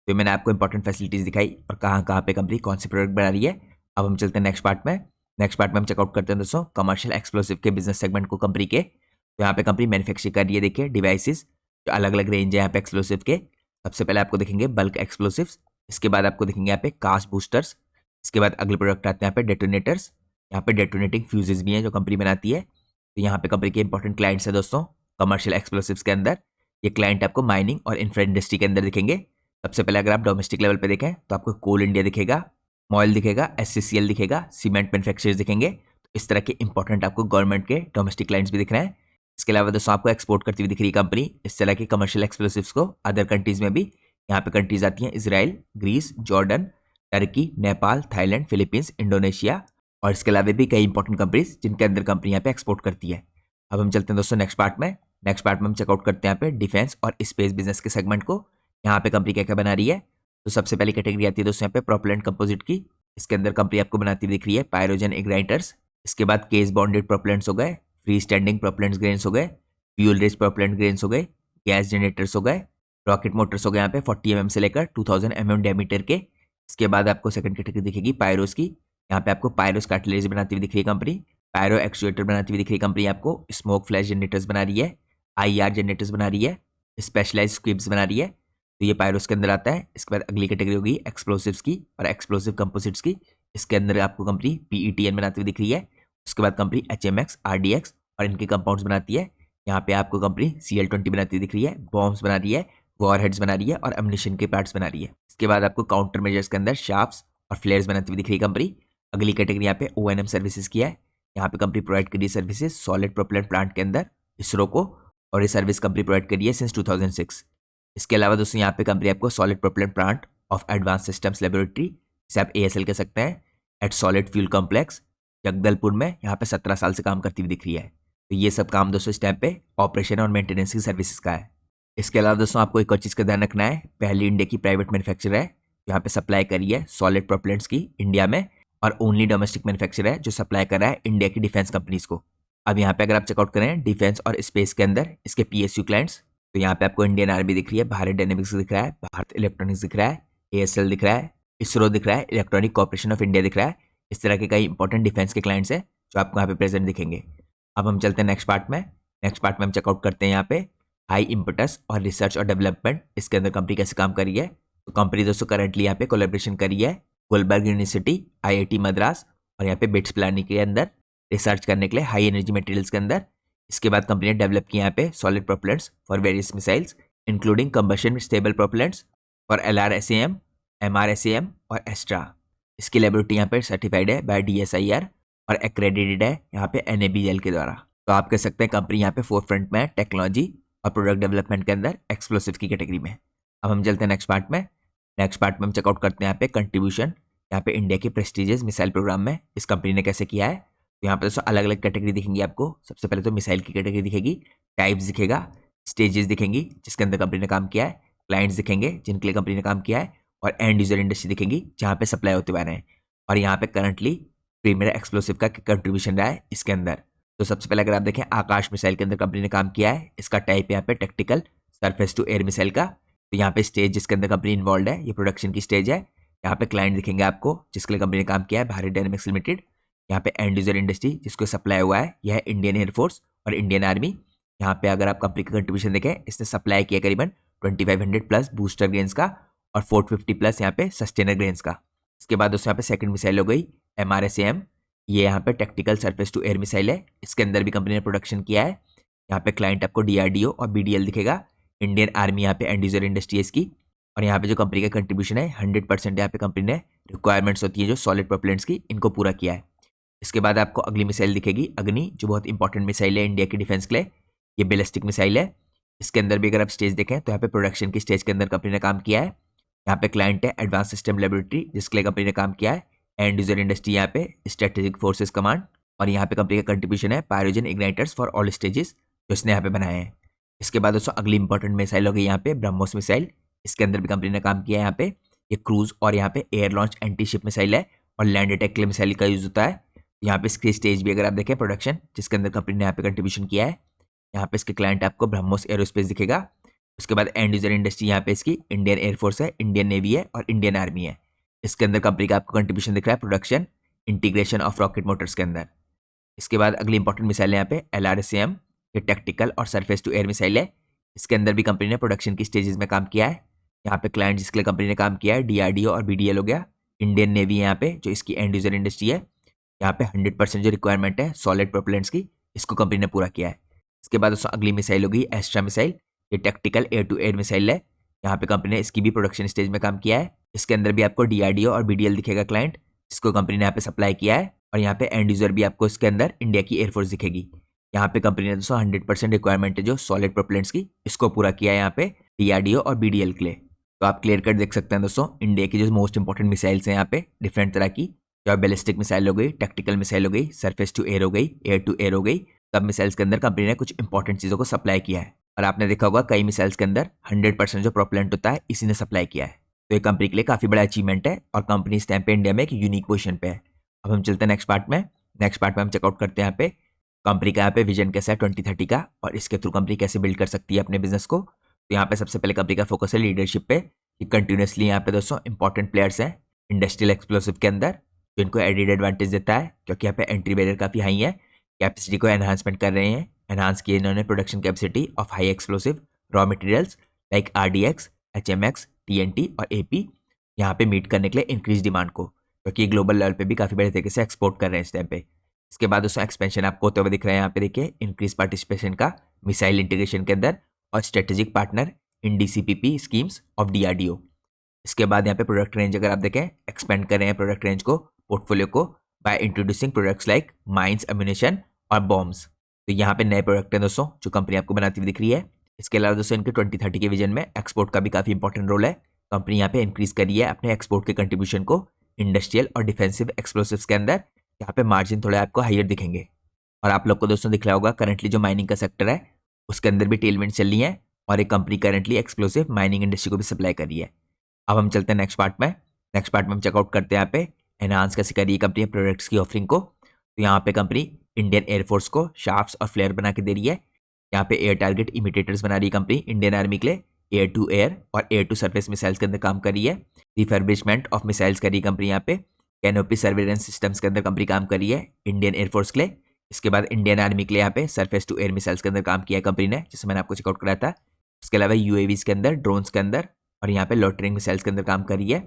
Speaker 1: तो मैंने आपको इंपॉर्टेंट फैसिलिटीज दिखाई और कहाँ पे कंपनी कौन से प्रोडक्ट बना रही है। अब हम चलते हैं नेक्स्ट पार्ट में। नेक्स्ट पार्ट में हम चेकआउट करते हैं दोस्तों कमर्शियल एक्सप्लोसिव के बिजनेस सेगमेंट को कंपनी के। तो यहाँ पे कंपनी मैन्युफैक्चर कर रही है, देखिए डिवाइसेस जो अलग अलग रेंज है यहाँ पे एक्सप्लोसिव के। सबसे पहले आपको दिखेंगे बल्क एक्सप्लोसिव्स, इसके बाद आपको दिखेंगे यहाँ पे कास्ट बूस्टर्स, इसके बाद अगले प्रोडक्ट आते हैं यहाँ पे डेटोनेटर्स। यहाँ पे डेटोनेटिंग फ्यूजेस भी हैं जो कंपनी बनाती है। तो यहाँ पे कंपनी के इंपॉर्टेंट क्लाइंट्स है दोस्तों कमर्शियल एक्सप्लोसिव्स के अंदर। ये क्लाइंट आपको माइनिंग और इंफ्रा इंडस्ट्री के अंदर दिखेंगे। सबसे पहले अगर आप डोमेस्टिक लेवल पे देखें तो आपको कोल इंडिया दिखेगा, मॉयल दिखेगा, SCCL दिखेगा, सीमेंट मैन्युफैक्चरर्स दिखेंगे। तो इस तरह के इंपॉर्टेंट आपको गवर्नमेंट के डोमेस्टिक क्लाइंट्स भी दिख रहे हैं। इसके अलावा दोस्तों आपको एक्सपोर्ट करती हुई दिख रही है कंपनी इस तरह के कमर्शियल एक्सप्लोसिव्स को अदर कंट्रीज में भी। यहाँ पे कंट्रीज आती हैं Israel, Greece, Jordan, Turkey, Nepal, Thailand, Philippines, Indonesia और इसके अलावा भी कई इंपॉर्टेंट कंट्रीज जिनके अंदर कंपनी यहाँ पे एक्सपोर्ट करती है। अब हम चलते हैं दोस्तों नेक्स्ट पार्ट में। नेक्स्ट पार्ट में हम चेकआउट करते हैं यहाँ पे डिफेंस और स्पेस बिजनेस के सेगमेंट को। यहाँ पे कंपनी क्या क्या बना रही है। तो सबसे पहली कैटेगरी आती है दोस्तों यहाँ पे प्रोपेलेंट कंपोजिट की। इसके अंदर कंपनी आपको बनाती हुई दिख रही है पायरोजन इग्नाइटर्स, इसके बाद केस बॉन्डेड प्रोपेलेंट्स हो गए, फ्री स्टैंडिंग प्रोपेलेंट्स ग्रेन्स हो गए, फ्यूल रिच प्रोपेलेंट ग्रेन्स हो गए, गैस जनरेटर्स हो गए, रॉकेट मोटर्स हो गए यहाँ पे 40 mm से लेकर 2000 mm डायमीटर के। इसके बाद आपको सेकंड कैटेगरी दिखेगी पायरोस की। यहाँ पे आपको पायरोस कार्टिलरीज बनाती हुई दिख रही है कंपनी, पायरो एक्चुएटर बनाती हुई दिख रही है कंपनी, आपको स्मोक फ्लैश जनरेटर्स बना रही है, IR जनरेटर्स बना रही है, स्पेशलाइज्ड स्क्विब्स बना रही है। तो ये पायरोस के अंदर आता है। इसके बाद अगली कैटेगरी होगी एक्सप्लोसिव्स की और एक्सप्लोसिव कंपोजिट्स की। इसके अंदर आपको कंपनी PETN बनाती हुई दिख रही है। उसके बाद कंपनी HMX, RDX और इनके कंपाउंड्स बनाती है। यहाँ पे आपको कंपनी CL-20 बनाती हुई दिख रही है, बॉम्ब्स बना रही है, वॉरहेड्स बना रही है और एम्यूनिशन के पार्ट्स बना रही है। इसके बाद आपको काउंटर मेजर्स के अंदर शाफ्ट्स और फ्लेयर्स बनाती हुई दिख रही है कंपनी। अगली कैटेगरी यहाँ पे ONM सर्विसेज की है। यहाँ पे कंपनी प्रोवाइड कर रही है सर्विसेज सॉलिड प्रोपेलेंट प्लांट के अंदर इसरो को, और ये सर्विस कंपनी प्रोवाइड कर रही है सिंस 2006। इसके अलावा दोस्तों यहाँ पे कंपनी आपको solid propellant plant of advance systems laboratory, जिसे आप ASL कह सकते हैं, at solid fuel complex Jagdalpur में यहाँ पे 17 साल से काम करती हुई दिख रही है। तो ये सब काम दोस्तों इस टाइम पे ऑपरेशन और मेंटेनेंस की सर्विसेज का है। इसके अलावा दोस्तों आपको एक और चीज़ का ध्यान रखना है, पहली इंडिया की प्राइवेट मैन्युफैक्चरर है यहाँ पे सप्लाई करी है सॉलिड प्रोपेलेंट्स की इंडिया में, और ओनली डोमेस्टिक मैन्युफैक्चरर है जो सप्लाई कर रहा है इंडिया की डिफेंस कंपनीज को। अब यहाँ पे अगर आप चेकआउट करें डिफेंस और स्पेस के अंदर इसके PSU क्लाइंट्स, तो यहाँ पे आपको इंडियन आर्मी दिख रही है, भारत डायनेमिक्स दिख रहा है, भारत इलेक्ट्रॉनिक्स दिख रहा है, ASL दिख रहा है, इसरो दिख रहा है, इलेक्ट्रॉनिक कॉर्पोरेशन ऑफ इंडिया दिख रहा है। इस तरह के कई इंपॉर्टेंट डिफेंस के क्लाइंट्स हैं जो आपको यहाँ पे प्रेजेंट दिखेंगे। अब हम चलते हैं नेक्स्ट पार्ट में। नेक्स्ट पार्ट में हम चेकआउट करते हैं यहाँ पे हाई इम्पटस और रिसर्च और डेवलपमेंट, इसके अंदर कंपनी कैसे काम कर रही है। तो कंपनी दोस्तों करंटली यहाँ पे कोलैबोरेशन करी है गुलबर्ग यूनिवर्सिटी, IIT मद्रास और यहाँ पे बिट्स प्लानिंग के अंदर रिसर्च करने के लिए हाई एनर्जी मटेरियल्स के अंदर। इसके बाद कंपनी ने डेवलप किया यहाँ पे solid propellants for various missiles including combustion stable propellants for LRSAM, MRSAM और एस्ट्रा। इसकी लेबोरेटरी यहाँ पे सर्टिफाइड है बाय DSIR और एक्रेडिटेड है यहाँ पे NABL के द्वारा। तो आप कह सकते हैं कंपनी यहाँ पे फोर फ्रंट में है टेक्नोलॉजी और प्रोडक्ट डेवलपमेंट के अंदर एक्सप्लोसिव की कैटेगरी में। अब हम चलते हैं नेक्स्ट पार्ट में। नेक्स्ट पार्ट में हम चेकआउट करते हैं यहाँ पे कंट्रीब्यूशन यहाँ पे इंडिया के प्रेस्टीजियस मिसाइल प्रोग्राम में इस कंपनी ने कैसे किया है। तो यहाँ पे दोस्तों अलग अलग कैटेगरी दिखेंगी आपको। सबसे पहले तो मिसाइल की कैटेगरी दिखेगी, टाइप्स दिखेगा, स्टेजेस दिखेंगी जिसके अंदर कंपनी ने काम किया है, क्लाइंट्स दिखेंगे जिनके लिए कंपनी ने काम किया है, और एंड यूजर इंडस्ट्री दिखेंगी जहाँ पे सप्लाई होते हुए रहे हैं। और यहाँ पे करंटली प्रीमियर एक्सप्लोसिव का कंट्रीब्यूशन रहा है इसके अंदर। तो सबसे पहले अगर आप देखें आकाश मिसाइल के अंदर कंपनी ने काम किया है। इसका टाइप यहाँ पे tactical surface to air missile का। तो यहाँ पे स्टेज जिसके अंदर कंपनी इन्वॉल्व है ये प्रोडक्शन की स्टेज है। यहाँ पे क्लाइंट दिखेंगे आपको जिसके लिए कंपनी ने काम किया है भारत डायनेमिक्स लिमिटेड। यहाँ पे एंड यूजर इंडस्ट्री जिसको सप्लाई हुआ है यह है इंडियन एयरफोर्स और इंडियन आर्मी। यहाँ पे अगर आप कंपनी का कंट्रीब्यूशन देखें इसने सप्लाई किया करीबन 2500 प्लस बूस्टर ग्रेन्स का और 450 प्लस यहाँ पे सस्टेनर ग्रेन्स का। इसके बाद दोस्तों यहाँ पे सेकंड मिसाइल हो गई MRSAM। ये यहाँ पे tactical surface to air missile है, इसके अंदर भी कंपनी ने प्रोडक्शन किया है। यहाँ पे क्लाइंट आपको DRDO और BDL दिखेगा, इंडियन आर्मी यहाँ पे एंड यूजर इंडस्ट्री है इसकी। और यहाँ पे जो कंपनी का कंट्रीब्यूशन है 100% यहाँ पे कंपनी ने रिक्वायरमेंट्स होती है जो सॉलिड प्रोपेलेंट्स की, इनको पूरा किया है। इसके बाद आपको अगली मिसाइल दिखेगी अग्नि, जो बहुत इंपॉर्टेंट मिसाइल है इंडिया की डिफेंस के लिए। ये बैलिस्टिक मिसाइल है, इसके अंदर भी अगर आप स्टेज देखें तो यहाँ पे प्रोडक्शन की स्टेज के अंदर कंपनी ने काम किया है। यहाँ पे क्लाइंट है एडवांस सिस्टम लेबोरेटरी, जिसके लिए कंपनी ने काम किया है। एंड यूजर इंडस्ट्री यहाँ पे स्ट्रेटेजिक फोर्सेस कमांड, और यहाँ पे कंपनी का कंट्रीब्यूशन है पायरोजन इग्नाइटर्स फॉर ऑल स्टेजेस, जो इसने यहाँ पे बनाए हैं। इसके बाद दोस्तों अगली इंपॉर्टेंट मिसाइल होगी यहाँ पे ब्रह्मोस मिसाइल, इसके अंदर भी कंपनी ने काम किया है। यहाँ पे ये क्रूज और यहाँ पे air launch anti ship missile है, और लैंड अटैक के लिए मिसाइल का यूज होता है। यहाँ पे इसकी स्टेज भी अगर आप देखें प्रोडक्शन, जिसके अंदर कंपनी ने यहाँ पे कंट्रीब्यूशन किया है। यहाँ पे इसके क्लाइंट आपको ब्रह्मोस एरोस्पेस दिखेगा। उसके बाद एंड यूजर इंडस्ट्री यहाँ पे इसकी इंडियन एयरफोर्स है, इंडियन नेवी है और इंडियन आर्मी है। इसके अंदर कंपनी का आपको कंट्रीब्यूशन दिख रहा है production integration of rocket Motors के अंदर। इसके बाद अगली इंपॉर्टेंट मिसाइल है यहाँ पे LRSAM, ये टैक्टिकल और सरफेस टू एयर मिसाइल है। इसके अंदर भी कंपनी ने प्रोडक्शन की स्टेजेस में काम किया है। यहाँ पे क्लाइंट जिसके लिए कंपनी ने काम किया है DRDO और BDL हो गया, इंडियन नेवी है यहाँ पे जो इसकी एंड यूजर इंडस्ट्री है। यहाँ पे 100% जो रिक्वायरमेंट है सॉलिड प्रोपेलेंट्स की, इसको कंपनी ने पूरा किया है। इसके बाद दोस्तों अगली मिसाइल होगी एस्ट्रा मिसाइल, ये tactical air to air missile है। यहाँ पे कंपनी ने इसकी भी प्रोडक्शन स्टेज में काम किया है। इसके अंदर भी आपको DRDO और BDL दिखेगा क्लाइंट, जिसको कंपनी ने यहाँ पे सप्लाई किया है। और यहाँ पे एंड यूजर भी आपको इसके अंदर इंडिया की एयरफोर्स दिखेगी। यहाँ पे कंपनी ने दोस्तों 100% रिक्वायरमेंट है जो सॉलिड प्रोपेलेंट्स की, इसको पूरा किया है यहाँ पे DRDO और BDL के लिए। तो आप क्लियर कट देख सकते हैं दोस्तों इंडिया की जो मोस्ट इंपॉर्टेंट मिसाइल्स हैं यहाँ पे डिफरेंट तरह की, जो बैलिस्टिक मिसाइल हो गई, टैक्टिकल मिसाइल हो गई, सरफेस टू एयर हो गई, एयर टू एयर हो गई। सब मिसाइल्स के अंदर कंपनी ने कुछ इंपॉर्टेंट चीज़ों को सप्लाई किया है। और आपने देखा होगा कई मिसाइल्स के अंदर 100% जो प्रोपेलेंट होता है इसी ने सप्लाई किया है। तो ये कंपनी के लिए काफ़ी बड़ा अचीवमेंट है, और कंपनी इस टाइम पे इंडिया में एक यूनिक पोजीशन पे है। अब हम चलते हैं नेक्स्ट पार्ट में। नेक्स्ट पार्ट में हम चेकआउट करते हैं यहाँ पे कंपनी का यहाँ पे विजन कैसा है 2030 का, और इसके थ्रू कंपनी कैसे बिल्ड कर सकती है अपने बिजनेस को। तो यहाँ पे सबसे पहले कंपनी का फोकस है लीडरशिप पे, कि कंटिन्यूसली यहाँ पे दोस्तों इंपॉर्टेंट प्लेयर्स हैं इंडस्ट्रियल एक्सप्लोसिव के अंदर, जो इनको एडिड एडवांटेज देता है, क्योंकि यहाँ पे एंट्री बैरियर काफ़ी हाई है। कैपेसिटी को एनहांसमेंट कर रहे हैं, एनहांस किए इन्होंने production capacity of high explosive raw materials like RDX, HMX, TNT और AP, यहाँ पे मीट करने के लिए इंक्रीज डिमांड को, क्योंकि ग्लोबल लेवल पे भी काफ़ी बड़े तरीके से एक्सपोर्ट कर रहे हैं इस टाइम पे। इसके बाद दोस्तों एक्सपेंशन आपको होते हुए दिख रहा है यहाँ पे, देखिए इंक्रीज पार्टिसिपेशन का मिसाइल इंटीग्रेशन के अंदर, और strategic partner in DCPP schemes of DRDO। इसके बाद यहाँ पे प्रोडक्ट रेंज अगर आप देखें एक्सपेंड कर रहे हैं प्रोडक्ट रेंज को, पोर्टफोलियो को, by introducing products like mines, ammunition और बॉम्ब्स। तो यहाँ पे नए प्रोडक्ट हैं दोस्तों जो कंपनी आपको बनाती हुई दिख रही है। इसके अलावा दोस्तों इनके 2030 के विजन में एक्सपोर्ट का भी काफ़ी इंपॉर्टेंट रोल है। कंपनी यहाँ पे इंक्रीज करी है अपने एक्सपोर्ट के कंट्रीब्यूशन को इंडस्ट्रियल और डिफेंसिव एक्सप्लोसिव्स के अंदर। यहाँ पे मार्जिन थोड़े आपको हाइयर दिखेंगे। और आप लोग को दोस्तों दिख रहा होगा करंटली जो माइनिंग का सेक्टर है उसके अंदर भी टेलविंड चल रही है, और एक company currently explosive mining industry को भी सप्लाई कर रही है। अब हम चलते हैं नेक्स्ट पार्ट में। नेक्स्ट पार्ट में हम चेकआउट करते हैं यहाँ पे एनहांस कैसे करी है कंपनी प्रोडक्ट्स की ऑफरिंग को। तो यहाँ पे कंपनी इंडियन एयरफोर्स को शाफ्ट्स और फ्लेयर बना के दे रही है। यहाँ पे एयर टारगेट इमिटेटर्स बना रही है कंपनी इंडियन आर्मी के लिए, एयर टू एयर और एयर टू सरफेस मिसाइल्स के अंदर काम कर रही है। रिफर्बिशमेंट ऑफ मिसाइल्स कर रही है कंपनी यहाँ पे। कैनोपी सर्वेलेंस सिस्टम्स के अंदर कंपनी काम कर रही है इंडियन एयरफोर्स के लिए। इसके बाद इंडियन आर्मी के लिए यहाँ पे सरफेस टू एयर मिसाइल्स के अंदर काम किया है कंपनी ने, जिसे मैंने आपको चेकआउट कराया था। इसके अलावा UAVs के अंदर, ड्रोन्स के अंदर, और यहाँ पे लॉटरिंग मिसाइल्स के अंदर काम कर रही है।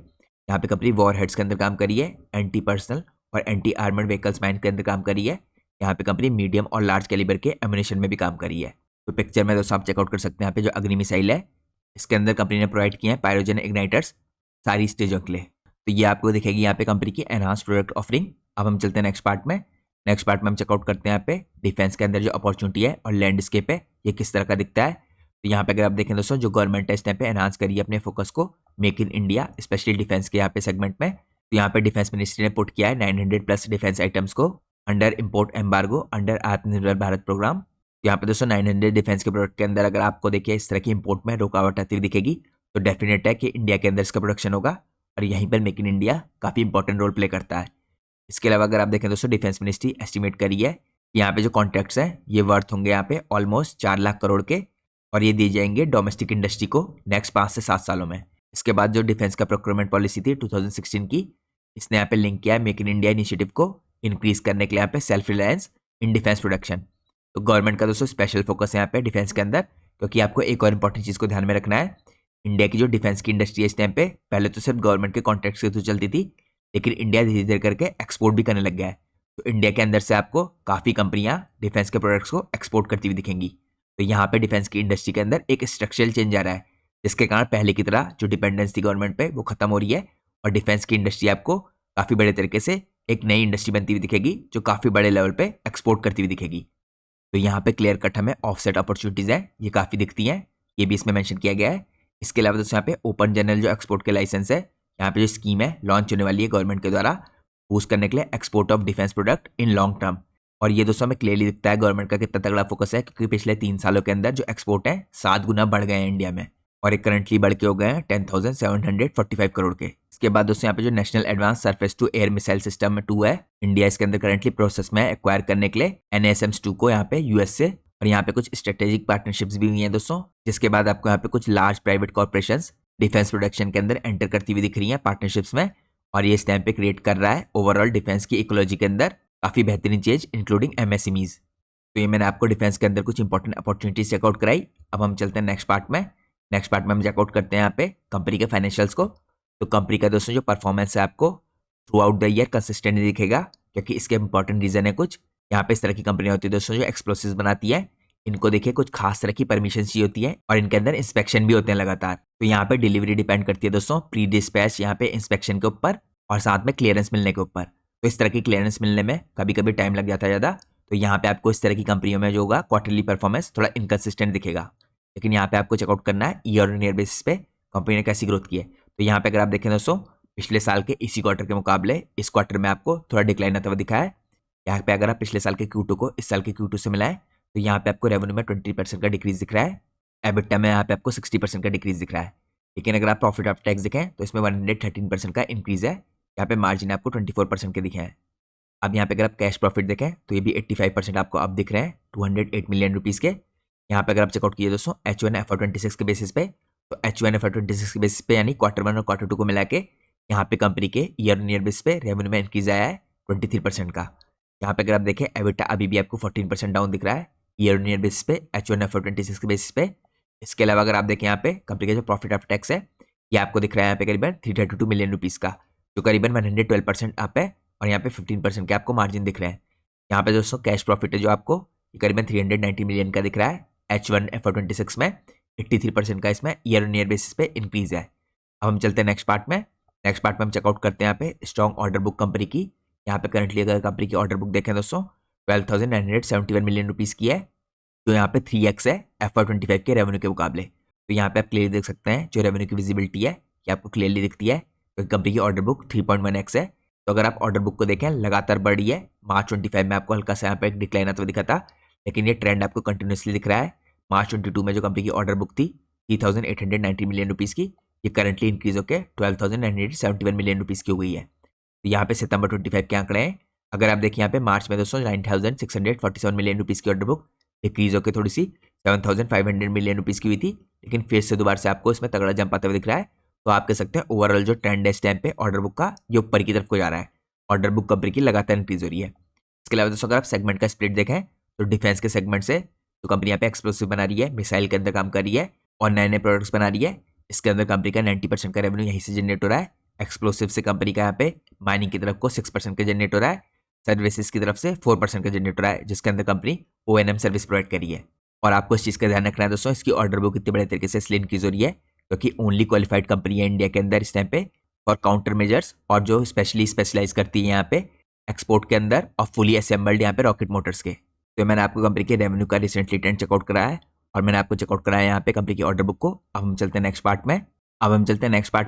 Speaker 1: यहाँ पे कंपनी वॉर हेड्स के अंदर काम कर रही है, एंटी पर्सनल और एंटी आर्मर्ड व्हीकल्स माइन के अंदर काम कर रही है। यहाँ पे कंपनी मीडियम और लार्ज कैलिबर के एम्यूनेशन में भी काम कर रही है। तो पिक्चर में दोस्तों आप चेकआउट कर सकते हैं यहाँ पे जो अग्नि मिसाइल है इसके अंदर कंपनी ने प्रोवाइड किए हैं पायरोजन इग्नाइटर्स सारी स्टेजों के लिए। तो ये आपको दिखेगी यहाँ पे कंपनी की एनहांस प्रोडक्ट ऑफरिंग। अब हम चलते हैं नेक्स्ट पार्ट में। नेक्स्ट पार्ट में हम चेकआउट करते हैं यहाँ पे डिफेंस के अंदर जो अपॉर्चुनिटी है और लैंडस्केप है ये किस तरह का दिखता है। तो यहाँ पे अगर आप देखें दोस्तों जो गवर्नमेंट है इस टाइम पे एनहांस करिए अपने फोकस को make in India specially defence के यहाँ पे सेगमेंट में। तो यहाँ पे डिफेंस मिनिस्ट्री ने पुट किया है 900+ डिफेंस आइटम्स को अंडर इम्पोर्ट एम्बार्गो अंडर आत्मनिर्भर भारत प्रोग्राम। तो यहाँ पे दोस्तों 900 डिफेंस के प्रोडक्ट के अंदर अगर आपको देखिए इस तरह की इंपोर्ट में रुकावट आती हुई दिखेगी तो डेफिनेट है कि इंडिया के अंदर इसका प्रोडक्शन होगा, और यहीं पर मेक इन इंडिया काफ़ी इंपॉर्टेंट रोल प्ले करता है। इसके अलावा अगर आप देखें दोस्तों डिफेंस मिनिस्ट्री एस्टिमेट करी है यहाँ पे जो कॉन्ट्रैक्ट्स हैं ये वर्थ होंगे यहाँ पे ऑलमोस्ट 4 लाख करोड़ के, और ये दिए जाएंगे डोमेस्टिक इंडस्ट्री को नेक्स्ट 5 से 7 सालों में। इसके बाद जो डिफेंस का प्रोक्योरमेंट पॉलिसी थी 2016 की, इसने यहाँ पे लिंक किया है मेक इन इंडिया इनिशिएटिव को इंक्रीज करने के लिए यहाँ पे self reliance in defence production. तो गवर्नमेंट का दोस्तों स्पेशल फोकस है यहाँ पे डिफेंस के अंदर, क्योंकि आपको एक और इंपॉर्टेंट चीज़ को ध्यान में रखना है। इंडिया की जो डिफेंस की इंडस्ट्री है इस टाइम पे पहले तो सिर्फ गवर्नमेंट के कॉन्ट्रैक्ट्स के थ्रू चलती थी, लेकिन इंडिया धीरे धीरे करके एक्सपोर्ट भी करने लग गया है। तो इंडिया के अंदर से आपको काफ़ी कंपनियां डिफेंस के प्रोडक्ट्स को एक्सपोर्ट करती हुई दिखेंगी। तो यहाँ पे डिफेंस की इंडस्ट्री के अंदर एक स्ट्रक्चरल चेंज आ रहा है, जिसके कारण पहले की तरह जो डिपेंडेंस थी गवर्नमेंट पे वो खत्म हो रही है और डिफेंस की इंडस्ट्री आपको काफ़ी बड़े तरीके से एक नई इंडस्ट्री बनती हुई दिखेगी जो काफ़ी बड़े लेवल पे एक्सपोर्ट करती हुई दिखेगी। तो यहाँ पे क्लियर कट हमें ऑफसेट अपॉर्चुनिटीज़ है, ये काफ़ी दिखती हैं, ये भी इसमें मेंशन किया गया है। इसके अलावा दोस्तों यहाँ पे ओपन जनरल जो एक्सपोर्ट के लाइसेंस है, यहाँ पे जो स्कीम है लॉन्च होने वाली है गवर्नमेंट के द्वारा बूस्ट करने के लिए export of defence product in long term. और ये दोस्तों हमें क्लियरली दिखता है गवर्नमेंट का कितना तगड़ा फोकस है, क्योंकि पिछले 3 सालों के अंदर जो एक्सपोर्ट है 7 गुना बढ़ गए हैं इंडिया में और ये करंटली बढ़ के हो गए हैं 10,745 करोड़ के। इसके बाद दोस्तों यहाँ पे जो national advance surface to air missile system 2 है, इंडिया इसके अंदर करंटली प्रोसेस में एक्वायर करने के लिए NASAMS-2 को यहाँ पे यूएस से, और यहाँ पे कुछ स्ट्रेटेजिक पार्टनरशिप्स भी हुई हैं दोस्तों, जिसके बाद आपको यहाँ पे कुछ large private corporations defence production के अंदर एंटर करती हुई दिख रही हैं पार्टनरशिप्स में। और ये इस टाइम पे क्रिएट कर रहा है ओवरऑल डिफेंस की इकोलॉजी के अंदर काफ़ी बेहतरीन चेंज इंक्लूडिंग MSMEs। तो ये मैंने आपको डिफेंस के अंदर कुछ इंपॉर्टेंट अपॉर्चुनिटीज चेकआउट कराई। अब हम चलते हैं नेक्स्ट पार्ट में। नेक्स्ट पार्ट में हम चेकआउट करते हैं यहाँ पे कंपनी के फाइनेंशियल्स को। तो कंपनी का दोस्तों जो परफॉर्मेंस है आपको through out the year consistent दिखेगा, क्योंकि इसके इंपॉर्टेंट रीजन है कुछ। यहाँ पे इस तरह की कंपनियां होती है दोस्तों जो एक्सप्लोसिव्स बनाती है, इनको देखिए कुछ खास तरह की परमिशन चाहिए होती है और इनके अंदर इंस्पेक्शन भी होते हैं लगातार। तो यहाँ पे डिलीवरी डिपेंड करती है दोस्तों प्री डिस्पैच यहाँ पे इंस्पेक्शन के ऊपर और साथ में क्लियरेंस मिलने के ऊपर। तो इस तरह की क्लियरेंस मिलने में कभी कभी टाइम लग जाता है ज़्यादा। तो यहाँ पे आपको इस तरह की कंपनियों में जो होगा क्वार्टरली परफॉर्मेंस थोड़ा इनकन्सिस्टेंट दिखेगा, लेकिन यहाँ पे आपको चेकआउट करना है ईयर ऑन ईयर बेसिस पे कंपनी ने कैसी ग्रोथ की है। तो यहाँ पे अगर आप देखें दोस्तों पिछले साल के इसी क्वार्टर के मुकाबले इस क्वार्टर में आपको थोड़ा डिक्लाइन आता हुआ दिखा है। यहाँ पे अगर आप पिछले साल के Q2 को इस साल के Q2 से मिलाएं तो यहाँ पे आपको रेवेन्यू में 20% का डिक्रीज दिख रहा है, एबिटा में यहाँ पे आपको 60% का डिक्रीज दिख रहा है। लेकिन अगर आप प्रॉफिट आफ्टर टैक्स देखें तो इसमें 113% का इंक्रीज है, यहाँ पे मार्जिन आपको 24% के दिखे हैं। अब यहाँ पे अगर आप कैश प्रॉफिट देखें तो ये भी 85% आपको अब दिख रहे हैं 208 मिलियन रुपीज़ के। यहाँ पे अगर आप चेकआउट कीजिए दोस्तों H1 FY26 के बेसिस पे, तो H1 FY26 के बेसिस पे यानी Q1 और Q2 को मिला के यहाँ पे कंपनी के ईयर ऑन ईयर बेसिस पे रेवेन्यू में इंक्रीज आया है 23% का। यहाँ पे अगर आप देखें एबिटा अभी भी आपको 14% डाउन दिख रहा है ईयर ऑन ईयर बेसिस पे H1 FY26 के बेसिस पे। इसके अलावा अगर आप देखें यहाँ पे कंपनी का जो प्रॉफिट आफ्टर टैक्स है ये आपको दिख रहा है यहाँ पे करीबन 332 मिलियन रुपीज़ का, जो करीबन 112% अप है और यहाँ पे 15% के आपको मार्जिन दिख रहे हैं। यहाँ पे दोस्तों कैश प्रॉफिट है जो आपको करीबन 390 मिलियन का दिख रहा है H1 FY26 में, 83% का इसमें ईयर ऑन ईयर बेसिस पे इंक्रीज है। अब हम चलते हैं नेक्स्ट पार्ट में। नेक्स्ट पार्ट में हम चेकआउट करते हैं यहाँ पे स्ट्रॉन्ग ऑर्डर बुक कंपनी की। यहाँ पे करंटली अगर कंपनी की ऑर्डर बुक देखें दोस्तों 12,971 मिलियन रुपीज़ की है, जो यहाँ पे 3x है FY25 के रेवेन्यू के मुकाबले। तो यहाँ पे आप क्लियरली देख सकते हैं जो रेवेन्यू की विजिबिलिटी है ये आपको क्लियरली दिखती है, क्योंकि कंपनी की ऑर्डर बुक 3.1x है। तो अगर आप ऑर्डर बुक को देखें लगातार बढ़ रही है, मार्च 25 में आपको हल्का सा यहाँ पे एक डिक्लाइन आता हुआ दिखा था, लेकिन ये ट्रेंड आपको कंटिन्यूसली दिख रहा है। मार्च 22 में जो कंपनी की ऑर्डर बुक थी 3,890 मिलियन रुपीज़ की, ये करंटली इंक्रीज होकर 12,971 मिलियन रुपीज़ की हो गई है। तो यहाँ पे सितंबर 25 के आंकड़े हैं। अगर आप देखिए यहाँ पे मार्च में दोस्तों 9,647 मिलियन रुपीज़ की ऑर्डर बुक डिक्रीज होकर थोड़ी सी 7,500 मिलियन रुपीज़ की हुई थी, लेकिन फिर से दोबारा से आपको इसमें तगड़ा जंप आता हुआ दिख रहा है। तो आप कह सकते हैं ओवरऑल जो ट्रेंड है इस टाइम पे ऑर्डर बुक का ये ऊपर की तरफ को जा रहा है, ऑर्डर बुक कंपनी की लगातार इंक्रीज हो रही है। इसके अलावा दोस्तों अगर आप सेगमेंट का स्प्लिट देखें तो डिफेंस के सेगमेंट से तो कंपनी यहाँ पे एक्सप्लोसिव बना रही है, मिसाइल के अंदर काम कर रही है और नए नए प्रोडक्ट्स बना रही है। इसके अंदर कंपनी का 90% का रेवेन्यू यहीं से जनरेट हो रहा है। एक्सप्लोसिव से कंपनी का यहाँ पे माइनिंग की तरफ को 6% का जनरेट हो रहा है, सर्विसेज की तरफ से 4% का जनरेट हो रहा है, जिसके अंदर कंपनी O&M सर्विस प्रोवाइड करी है। और आपको इस चीज़ का ध्यान रखना है दोस्तों इसकी ऑर्डर बुक इतने बड़े तरीके से इसलिए इंक्रीज हो रही है क्योंकि ओनली क्वालिफाइड कंपनी है इंडिया के अंदर इस टाइम पे फॉर काउंटर मेजर्स, और जो स्पेशली स्पेशलाइज करती है यहाँ पे एक्सपोर्ट के अंदर और फुली असेंबल्ड यहाँ पे रॉकेट मोटर्स के। तो मैंने आपको कंपनी के रेवेन्यू का रिसेंटली ट्रेंड चेकआउट कराया है और मैंने आपको चेकआउट कराया यहाँ पे कंपनी की ऑर्डर बुक को। अब हम चलते हैं नेक्स्ट पार्ट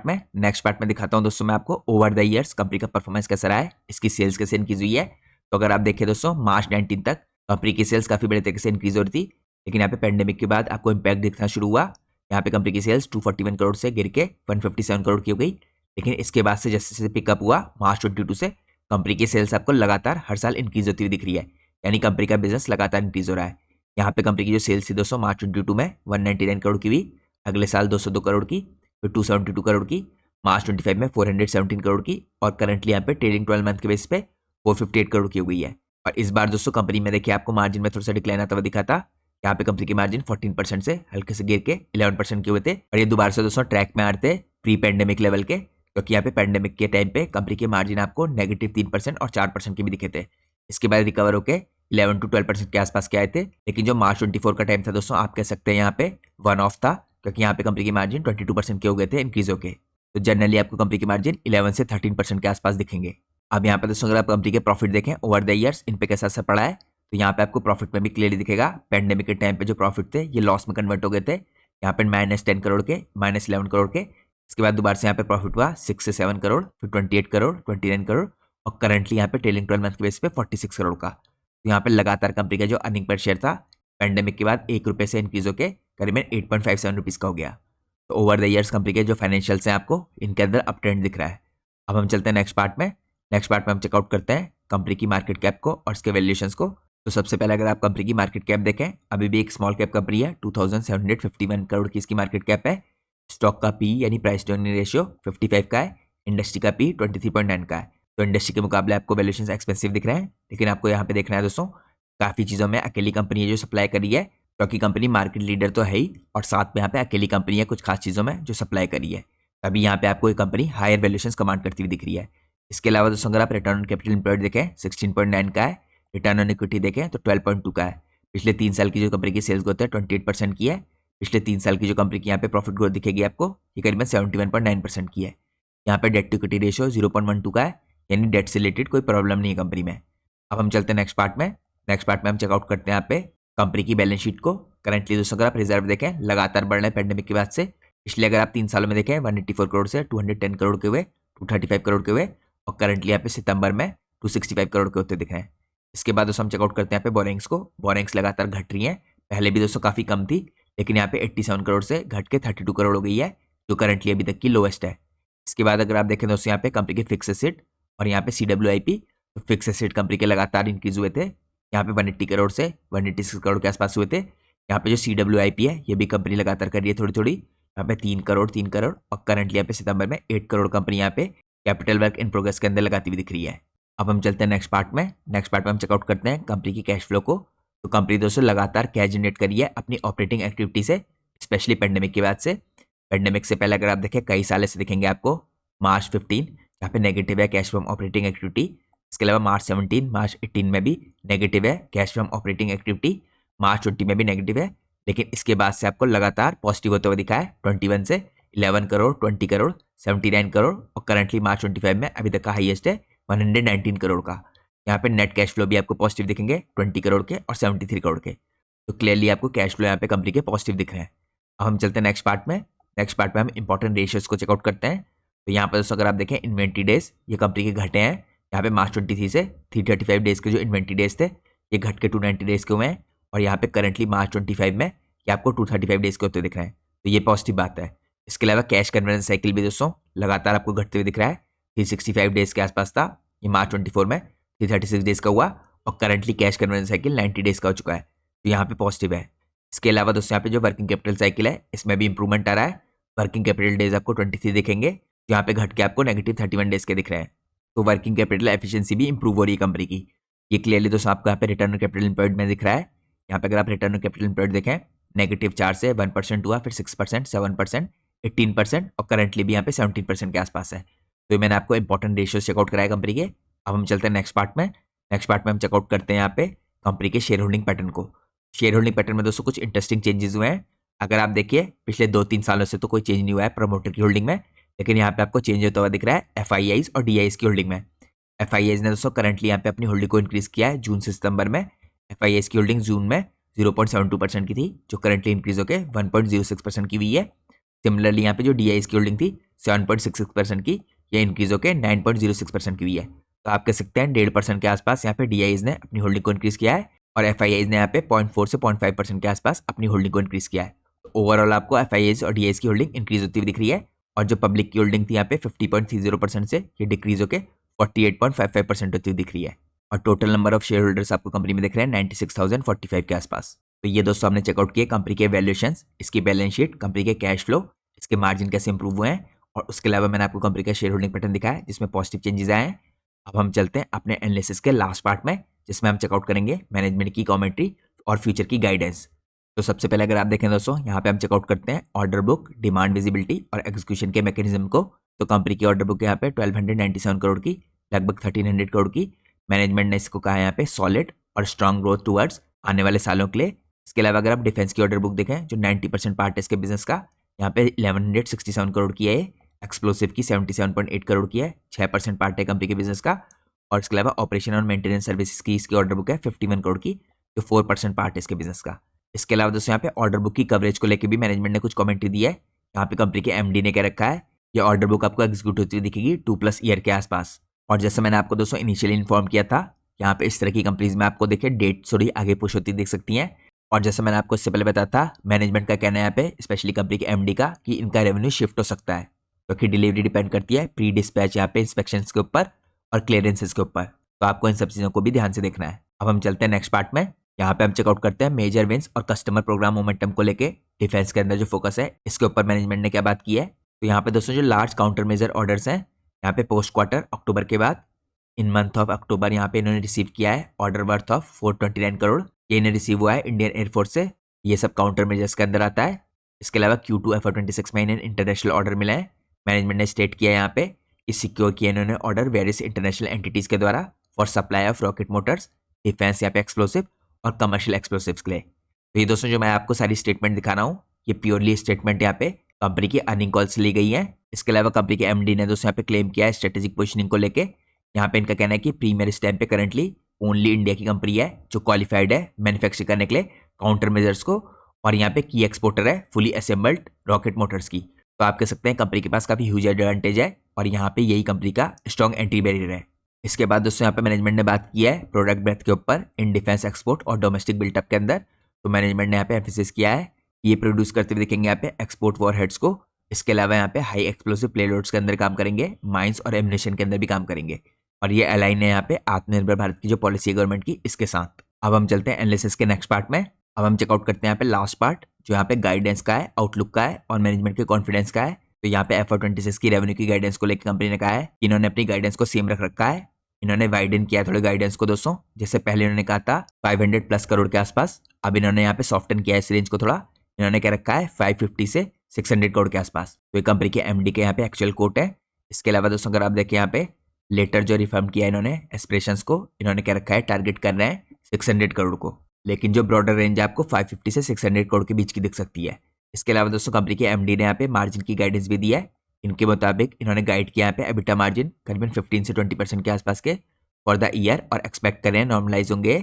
Speaker 1: में। नेक्स्ट पार्ट में दिखाता हूँ दोस्तों मैं आपको ओवर द ईयर्स कंपनी का परफॉर्मेंस कैसा रहा है, इसकी सेल्स कैसे इंक्रीज हुई है। तो अगर आप देखें दोस्तों मार्च 19 तक कंपनी की सेल्स काफी बड़े तरीके से इंक्रीज हो रही थी, लेकिन यहाँ पे पेंडेमिक के बाद आपको इम्पैक्ट दिखना शुरू हुआ। यहाँ पे कंपनी की सेल्स 241 करोड़ से गिर के 157 करोड़ की हो गई, लेकिन इसके बाद से जैसे जैसे पिकअप हुआ मार्च 22 से कंपनी की सेल्स आपको लगातार हर साल इंक्रीज होती हुई दिख रही है, यानी कंपनी का बिजनेस लगातार इंक्रीज हो रहा है। यहाँ पे कंपनी की जो सेल्स थी दोस्तों मार्च 22 में 199 करोड़ की हुई, अगले साल 202 करोड़ की, फिर 272 करोड़ की, मार्च 25 में 417 करोड़ की, और करंटली यहाँ पे ट्रेलिंग 12 मंथ के बेस पे 458 करोड़ की हो गई है। और इस बार दोस्तों कंपनी में देखिए आपको मार्जिन में थोड़ा सा डिक्लाइन आता हुआ दिखा था। यहाँ पे कंपनी की मार्जिन 14% से हल्के से गिर के 11% के हुए थे, और ये दोबारा से दोस्तों ट्रैक में आ रहे थे प्री पेंडेमिक लेवल के, क्योंकि यहाँ पे पेंडेमिक के टाइम पे कंपनी के मार्जिन आपको -3% और 4% के भी दिखे थे। इसके बाद रिकवर होके 11 to 12% के आसपास के आए थे, लेकिन जो मार्च 24 का टाइम था दोस्तों, आप कह सकते हैं यहाँ पे वन ऑफ था, क्योंकि यहाँ पे कंपनी की मार्जिन 22% के हो गए थे इंक्रीज होके। तो जनरली आपको कंपनी की मार्जिन 11 से 13% के आसपास दिखेंगे। अब यहाँ पे दोस्तों अगर आप कंपनी के प्रॉफिट देखें ओवर द ईयर्स, इन पे कैसा असर पड़ा है, तो यहाँ पे आपको प्रॉफिट में भी क्लियरली दिखेगा। पेंडेमिक के टाइम पे जो प्रॉफिट थे ये लॉस में कन्वर्ट हो गए थे, यहाँ पे -10 करोड़ के, -11 करोड़ के। इसके बाद दोबारा से यहाँ पे प्रॉफिट हुआ 6 से 7 करोड़, फिर 28 करोड़, 29 करोड़, और करंटली यहाँ पे ट्रेलिंग 12 मंथ के बेस पे 46 करोड़ का। तो यहाँ पे लगातार कंपनी का जो अर्निंग पर शेयर था पेंडेमिक के बाद 1 रुपये से इंक्रीज होकर करीबन 8.57 रुपीज़ का हो गया। तो ओवर द ईयर्स कंपनी के जो फाइनेंशियल्स हैं आपको इनके अंदर अप ट्रेंड दिख रहा है। अब हम चलते हैं नेक्स्ट पार्ट में। नेक्स्ट पार्ट में हम चेकआउट करते हैं कंपनी की मार्केट कैप को और इसके वैल्यूएशंस को। तो सबसे पहले अगर आप कंपनी की मार्केट कैप देखें, अभी भी एक स्मॉल कैप कंपनी है, 2751 करोड़ की इसकी मार्केट कैप है। स्टॉक का पी यानी प्राइस टू अर्निंग रेशियो 55 का है, इंडस्ट्री का पी 23.9 का है। तो इंडस्ट्री के मुकाबले आपको वैल्यूएशंस एक्सपेंसिव दिख रहे हैं, लेकिन आपको यहाँ पे देखना है दोस्तों काफ़ी चीज़ों में अकेली कंपनी है जो सप्लाई करी है, क्योंकि कंपनी मार्केट लीडर तो है ही, और साथ में यहाँ पे अकेली कंपनी है कुछ खास चीज़ों में जो सप्लाई करी है। अभी यहाँ पे आपको ये कंपनी हायर वैल्यूएशंस कमांड करती हुई दिख रही है। इसके अलावा दोस्तों अगर आप रिटर्न ऑन कैपिटल एम्प्लॉयड देखें 16.9 का है, रिटर्न ऑन इक्विटी देखें तो 12.2 का है। पिछले 3 साल की जो कंपनी की सेल्स ग्रोथ है 28% की है। पिछले 3 साल की जो कंपनी की यहाँ पे प्रॉफिट ग्रोथ दिखेगी आपको, ये करीबन 71.9% की है। यहाँ पे डेट टू इक्विटी रेशियो 0.12 का है, यानी डेट से रिलेटेड कोई प्रॉब्लम नहीं है कंपनी में। अब हम चलते हैं नेक्स्ट पार्ट में। नेक्स्ट पार्ट में हम चेकआउट करते हैं यहाँ पे कंपनी की बैलेंस शीट को। करंटली दोस्तों अगर आप रिजर्व देखें लगातार बढ़ रहे हैं पेंडेमिक के बाद से। पिछले अगर आप 3 सालों में देखें 184 करोड़ से 210 करोड़ के हुए, 235 करोड़ के हुए, और करंटली यहाँ पे सितंबर में 265 करोड़ के होते दिख रहे हैं। इसके बाद दोस्तों हम चेकआउट करते हैं यहाँ पे बोरिंग्स को। बोरिंग्स लगातार घट रही हैं, पहले भी दोस्तों काफ़ी कम थी, लेकिन यहाँ पे 87 करोड़ से घट के 32 करोड़ हो गई है, जो करंटली अभी तक की लोएस्ट है। इसके बाद अगर आप देखें दोस्तों यहाँ पे कंपनी के फिक्स एसेट और यहाँ पे CWIP, तो फिक्स एसेट कंपनी के लगातार इंक्रीज हुए थे, यहाँ पे 180 करोड़ से 186 करोड़ के आसपास हुए थे। यहाँ पे जो CWIP है ये भी कंपनी लगातार कर रही है थोड़ी थोड़ी, यहाँ पे 3 करोड़ 3 करोड़, और करंटली यहाँ पे सितंबर में 8 करोड़ कंपनी यहाँ पे कैपिटल वर्क इन प्रोग्रेस के अंदर लगाती हुई दिख रही है। अब हम चलते हैं नेक्स्ट पार्ट में। नेक्स्ट पार्ट में हम चेकआउट करते हैं कंपनी की कैश फ्लो को। तो कंपनी दोस्तों लगातार कैश जनरेट करी है अपनी ऑपरेटिंग एक्टिविटी से, स्पेशली पेंडेमिक के बाद से। पेंडेमिक से पहले अगर आप देखें कई साल से दिखेंगे आपको, मार्च 15 यहाँ पे नेगेटिव है कैश फ्रॉम ऑपरेटिंग एक्टिविटी। इसके अलावा मार्च 17, मार्च 18 में भी नेगेटिव है कैश फ्रॉम ऑपरेटिंग एक्टिविटी, मार्च 20 में भी नेगेटिव है, लेकिन इसके बाद से आपको लगातार पॉजिटिव होते हुए दिखा है। 21 से 11 करोड़, 20 करोड़, 79 करोड़, और करंटली मार्च 25 में अभी तक का हाईएस्ट है 119 करोड़ का। यहाँ पे नेट कैश फ्लो भी आपको पॉजिटिव दिखेंगे 20 करोड़ के और 73 करोड़ के। तो क्लियरली आपको कैश फ्लो यहाँ पे कंपनी के पॉजिटिव दिख रहे हैं। अब हम चलते हैं नेक्स्ट पार्ट में। नेक्स्ट पार्ट में हम इंपॉर्टेंट रेशियोज को चेकआउट करते हैं। तो यहाँ पर दोस्तों अगर आप देखें इन्वेंट्री डेज ये कंपनी के घटे हैं। यहाँ पे मार्च 23 से 335 डेज के जो इन्वेंट्री डेज थे ये घट के 290 डेज के हुए हैं, और यहाँ पे करंटली मार्च 25 में ये आपको 235 डेज के होते दिख रहे हैं। तो ये पॉजिटिव बात है। इसके अलावा कैश कन्वर्जन साइकिल भी दोस्तों लगातार आपको घटते हुए दिख रहा है। 365 डेज के आसपास था, ये मार्च 24 में 336 डेज का हुआ, और currently cash conversion cycle 90 days का हो चुका है। तो यहाँ पे पॉजिटिव है। इसके अलावा दोस्तों यहाँ पे जो वर्किंग कैपिटल साइकिल है इसमें भी इंप्रूवमेंट आ रहा है। वर्किंग कैपिटल डेज आपको 23 दिखेंगे, यहाँ पे घट के आपको -31 डेज के दिख रहे हैं। तो वर्किंग कैपिटल एफिशिएंसी भी इंप्रूव हो रही है कंपनी की। ये क्लियरली दोस्तों आपको यहाँ पे रिटर्न ऑन कैपिटल एम्प्लॉयड में दिख रहा है। यहाँ पे अगर आप रिटर्न ऑन कैपिटल एम्प्लॉयड देखें -4 से 1% हुआ, फिर 6%, 7%, 18%, और करंटली भी यहाँ पे 17% के आसपास है। तो ये मैंने आपको इंपॉर्टेंट रेशियो चेकआउट कराया कंपनी के। अब हम चलते हैं नेक्स्ट पार्ट में। नेक्स्ट पार्ट में हम चेकआउट करते हैं यहाँ पे कंपनी के शेयर होल्डिंग पैटर्न को। शेयर होल्डिंग पैटर्न में दोस्तों कुछ इंटरेस्टिंग चेंजेस हुए हैं। अगर आप देखिए पिछले 2-3 सालों से तो कोई चेंज नहीं हुआ है प्रमोटर की होल्डिंग में, लेकिन यहाँ पे आपको चेंज होता हुआ दिख रहा है FIIs और DIs की होल्डिंग में। FIIs ने दोस्तों करंटली यहाँ पे अपनी होल्डिंग को इंक्रीज किया है जून से सितंबर में। FIIs की होल्डिंग जून में 0.72% की थी, जो करंटली इंक्रीज होकर 1.06% की हुई है। सिमिलरली यहाँ पे जो DIs की होल्डिंग थी 7.66% की, यह इंक्रीज होकर 9.06% की हुई है। तो आप कह सकते हैं 1.5% के आसपास यहाँ पे DIs ने अपनी होल्डिंग को इंक्रीज किया है, और FIIs ने यहाँ पे 0.4 से 0.5% के आसपास अपनी होल्डिंग को इंक्रीज किया है। तो ओवरऑल आपको FIIs और DIs की होल्डिंग इंक्रीज होती हुई दिख रही है, और जो पब्लिक की होल्डिंग थी यहाँ पे 50.30% से ये डिक्रीज होकर 48.55% होती हुई दिख रही है। और total number of share holders आपको कंपनी में दिख रहे हैं 96,045 के आसपास। तो ये दोस्तों हमने चेकआउट किए कंपनी के वैल्यूएशंस, इसकी बैलेंस शीट, कंपनी के कैश फ्लो, इसके मार्जिन कैसे इंप्रूव हुए हैं, और उसके अलावा मैंने आपको कंपनी का शेयर होल्डिंग पैटर्न दिखाया जिसमें पॉजिटिव चेंजेस आए हैं। अब हम चलते हैं अपने एनालिसिस के लास्ट पार्ट में, जिसमें हम चेकआउट करेंगे मैनेजमेंट की कमेंट्री और फ्यूचर की गाइडेंस। तो सबसे पहले अगर आप देखें दोस्तों यहाँ पे हम चेकआउट करते हैं ऑर्डर बुक, डिमांड विजिबिलिटी और एग्जीक्यूशन के मैकेनिज्म को। तो कंपनी की ऑर्डर बुक यहाँ पे 1297 करोड़ की, लगभग 1300 करोड़ की मैनेजमेंट ने इसको कहा है यहाँ पे सॉलिड और स्ट्रॉन्ग ग्रोथ टूवर्ड्स आने वाले सालों के लिए। इसके अलावा अगर आप डिफेंस की ऑर्डर बुक देखें जो 90% पार्ट है इसके बिजनेस का, यहाँ पे 1167 करोड़ की है। एक्सप्लोसिव की 77.8 करोड़ की है, 6% पार्ट है कंपनी के बिजनेस का। और इसके अलावा ऑपरेशन और मेंटेनेंस सर्विसेज की इसकी ऑर्डर बुक है 51 करोड़ की, जो 4% पार्ट है इसके बिजनेस का। इसके अलावा दोस्तों यहाँ पे ऑर्डर बुक की कवरेज को लेकर भी मैनेजमेंट ने कुछ कमेंट्री दी है। यहाँ पे कंपनी के एमडी ने क्या रखा है, ये ऑर्डर बुक आपको एग्जीक्यूट होती हुई दिखेगी 2+ ईयर के आसपास। और जैसे मैंने आपको दोस्तों इनिशियली इन्फॉर्म किया था, यहाँ पे इस तरह की कंपनीज में आपको देखिए डेट थोड़ी आगे पुश होती देख सकती हैं। और जैसे मैंने आपको इससे पहले बताया था, मैनेजमेंट का कहना है यहाँ पे स्पेशली कंपनी के एमडी का कि इनका रेवेन्यू शिफ्ट हो सकता है, क्योंकि डिलीवरी डिपेंड करती है प्री डिस्पैच यहाँ पे इंस्पेक्शन के ऊपर और क्लियरेंसेज के ऊपर। तो आपको इन सब चीज़ों को भी ध्यान से देखना है। अब हम चलते हैं नेक्स्ट पार्ट में। यहाँ पे हम चेकआउट करते हैं मेजर विंस और कस्टमर प्रोग्राम मोमेंटम को लेके डिफेंस के अंदर जो फोकस है इसके ऊपर मैनेजमेंट ने क्या बात की है। तो यहाँ पे दोस्तों जो लार्ज काउंटर मेजर ऑर्डर्स हैं, यहाँ पे पोस्ट क्वार्टर अक्टूबर के बाद इन मंथ ऑफ अक्टूबर यहाँ पे इन्होंने रिसीव किया है ऑर्डर वर्थ ऑफ 429 करोड़। ये इन्हें रिसीव हुआ है इंडियन एयरफोर्स से। ये सब काउंटर मेजर्स के अंदर आता है। इसके अलावा Q2 FY26 में इन्हें इंटरनेशनल ऑर्डर मिला है। मैनेजमेंट ने स्टेट किया है यहाँ पे कि सिक्योर किया इन्होंने ऑर्डर वेरियस इंटरनेशनल एंटिटीज के द्वारा for supply of rocket Motors, defence यहाँ पे एक्सप्लोसिव और कमर्शियल एक्सप्लोसिव्स के लिए। तो ये दोस्तों जो मैं आपको सारी स्टेटमेंट दिखा रहा हूँ, ये प्योरली स्टेटमेंट यहाँ पे कंपनी की अर्निंग कॉल से ली गई है। इसके अलावा कंपनी के एमडी ने दोस्तों यहाँ पे क्लेम किया है स्ट्रेटेजिक पोजिशनिंग को लेके। यहाँ पे इनका कहना है कि प्रीमियर स्टैंप पे करंटली ओनली इंडिया की कंपनी है जो क्वालिफाइड है मैन्युफैक्चर करने के लिए काउंटर मेजर्स को, और यहाँ पे की एक्सपोर्टर है फुली असेंबल्ड रॉकेट मोटर्स की। तो आप कह सकते हैं कंपनी के पास काफी ह्यूज एडवांटेज है और यहाँ पे यही कंपनी का स्ट्रॉन्ग एंट्री बैरियर है। इसके बाद दोस्तों यहाँ पे मैनेजमेंट ने बात की है प्रोडक्ट ब्रेथ के ऊपर इन डिफेंस एक्सपोर्ट और डोमेस्टिक बिल्टअप के अंदर। तो मैनेजमेंट ने यहाँ पे एम्फेसिस किया है कि ये प्रोड्यूस करते हुए दिखेंगे यहाँ पे एक्सपोर्ट वॉरहेड्स को। इसके अलावा यहाँ पे हाई एक्सप्लोसिव प्लेलोड्स के अंदर काम करेंगे, माइंस और एम्युनिशन के अंदर भी काम करेंगे। और ये अलाइन है यहाँ पे आत्मनिर्भर भारत की जो पॉलिसी है गवर्नमेंट की इसके साथ। अब हम चलते हैं एनालिसिस के नेक्स्ट पार्ट में। अब हम चेकआउट करते हैं यहाँ पे लास्ट पार्ट जो यहाँ पे गाइडेंस का है, आउटलुक का है और मैनेजमेंट के कॉन्फिडेंस का है। तो यहाँ पे FY26 की रेवेन्यू की गाइडेंस को लेकर कंपनी ने कहा है कि इन्होंने अपनी गाइडेंस को सेम रख रखा है। इन्होंने वाइडन किया थोड़े गाइडेंस को दोस्तों, जैसे पहले इन्होंने कहा था 500+ करोड़ के आसपास, अब इन्होंने यहाँ पे सॉफ्टन किया इस रेंज को थोड़ा। इन्होंने क्या रखा है 550 से 600 करोड़ के आसपास। तो ये कंपनी के एमडी के यहाँ पे एक्चुअल कोट है। इसके अलावा दोस्तों अगर आप देखें यहाँ पे लेटर जो रिफर्म किया इन्होंने एस्पिरेशंस को, इन्होंने क्या रखा है टारगेट कर रहे हैं 600 करोड़ को, लेकिन जो ब्रॉडर रेंज है आपको 550 से 600 करोड़ के बीच की दिख सकती है। इसके अलावा दोस्तों कंपनी के एमडी ने यहाँ पे मार्जिन की गाइडेंस भी दी है। इनके मुताबिक इन्होंने गाइड किया यहाँ पे एबिटा मार्जिन करीबन 15 से 20% के आसपास के फॉर द ईयर, और एक्सपेक्ट कर रहे हैं नॉर्मलाइज होंगे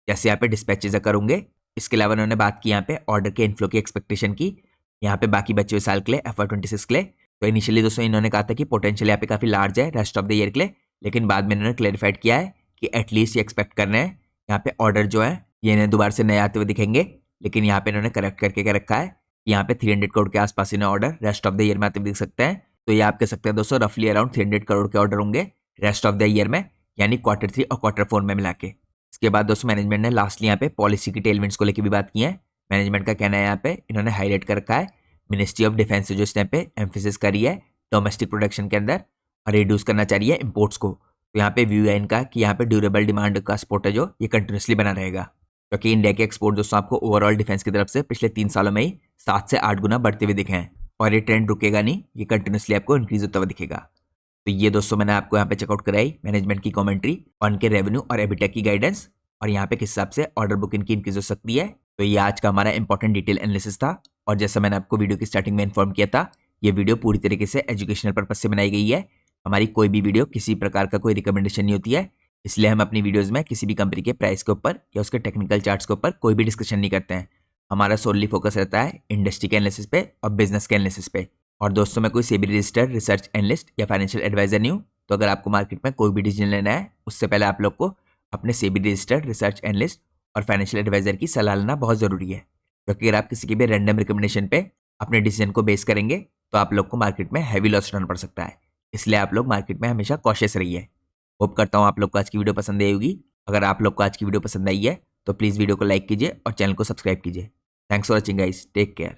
Speaker 1: जैसे यहाँ पे डिस्पैचेज करोगे। इसके अलावा इन्होंने बात की यहाँ पे ऑर्डर के इनफ्लो की एक्सपेक्टेशन की यहाँ पे बाकी बचे हुए साल के लिए FY26 के लिए। तो इनिशियली दोस्तों इन्होंने कहा था कि पोटेंशियल यहाँ पे काफी लार्ज है रेस्ट ऑफ द ईयर के लिए, लेकिन बाद में इन्होंने क्लैरिफाइड किया है कि एटलीस्ट ये एक्सपेक्ट कर रहे हैं यहाँ पे ऑर्डर जो है ये इन्हें दोबारा से नए आते हुए दिखेंगे। लेकिन यहाँ पे इन्होंने करेक्ट करके क्या रखा है, यहाँ पे 300 करोड़ के आसपास इन्हें order rest of the year में आते हुए दिख सकते हैं। तो ये आप कह सकते हैं दोस्तों रफली अराउंड 300 करोड़ के ऑर्डर होंगे रेस्ट ऑफ द ईयर में, यानी Q3 और Q4 में मिला के। इसके बाद दोस्तों मैनेजमेंट ने लास्टली यहाँ पे पॉलिसी की टेलमेंट्स को लेकर भी बात की है। मैनेजमेंट का कहना है यहाँ पे इन्होंने हाईलाइट कर रखा है मिनिस्ट्री ऑफ डिफेंस जो इस टाइम पे एम्फेसिस करी है डोमेस्टिक प्रोडक्शन के अंदर और रिड्यूस करना चाह रही है इम्पोर्ट्स को। तो यहाँ पे व्यू है इनका कि यहाँ पे ड्यूरेबल डिमांड का सपोर्ट है जो ये कंटिन्यूसली बना रहेगा, क्योंकि इंडिया के एक्सपोर्ट दोस्तों आपको ओवरऑल डिफेंस की तरफ से पिछले 3 सालों में ही 7 से 8 गुना बढ़ते हुए दिखे हैं और ये ट्रेंड रुकेगा नहीं, ये कंटिन्यूसली आपको इंक्रीज होता हुआ दिखेगा। तो ये दोस्तों मैंने आपको यहाँ पे चेकआउट कराई मैनेजमेंट की कमेंट्री और इनके रेवेन्यू और एबिटा की गाइडेंस और यहाँ पे किस हिसाब से ऑर्डर बुक इनकी इंक्रीज हो सकती है। तो ये आज का हमारा इंपॉर्टेंट डिटेल एनालिसिस था। और जैसा मैंने आपको वीडियो की स्टार्टिंग में इन्फॉर्म किया था, ये वीडियो पूरी तरीके से एजुकेशनल पर्पज से बनाई गई है। हमारी कोई भी वीडियो किसी प्रकार का कोई रिकमेंडेशन नहीं होती है, इसलिए हम अपनी वीडियोस में किसी भी कंपनी के प्राइस के ऊपर या उसके टेक्निकल चार्ट्स के ऊपर कोई भी डिस्कशन नहीं करते हैं। हमारा सोनली फोकस रहता है इंडस्ट्री के एनालिसिस पे और बिजनेस के एनालिसिस पे। और दोस्तों मैं कोई सेबी रजिस्टर्ड रिसर्च एनालिस्ट या फाइनेंशियल एडवाइजर नहीं हूँ, तो अगर आपको मार्केट में कोई भी डिसीजन लेना है उससे पहले आप लोग को अपने सेबी रजिस्टर्ड रिसर्च एनालिस्ट और फाइनेंशियल एडवाइजर की सलाह लेना बहुत जरूरी है, क्योंकि अगर आप किसी के भी रैंडम रिकमेंडेशन पे अपने डिसीजन को बेस करेंगे तो आप लोग को मार्केट में हैवी लॉस उठाना पड़ सकता है। इसलिए आप लोग मार्केट में हमेशा कॉशियस रहिए। होप करता हूँ आप लोग को आज की वीडियो पसंद आई होगी। अगर आप लोग को आज की वीडियो पसंद आई है तो प्लीज़ वीडियो को लाइक कीजिए और चैनल को सब्सक्राइब कीजिए। Thanks for watching guys, take care.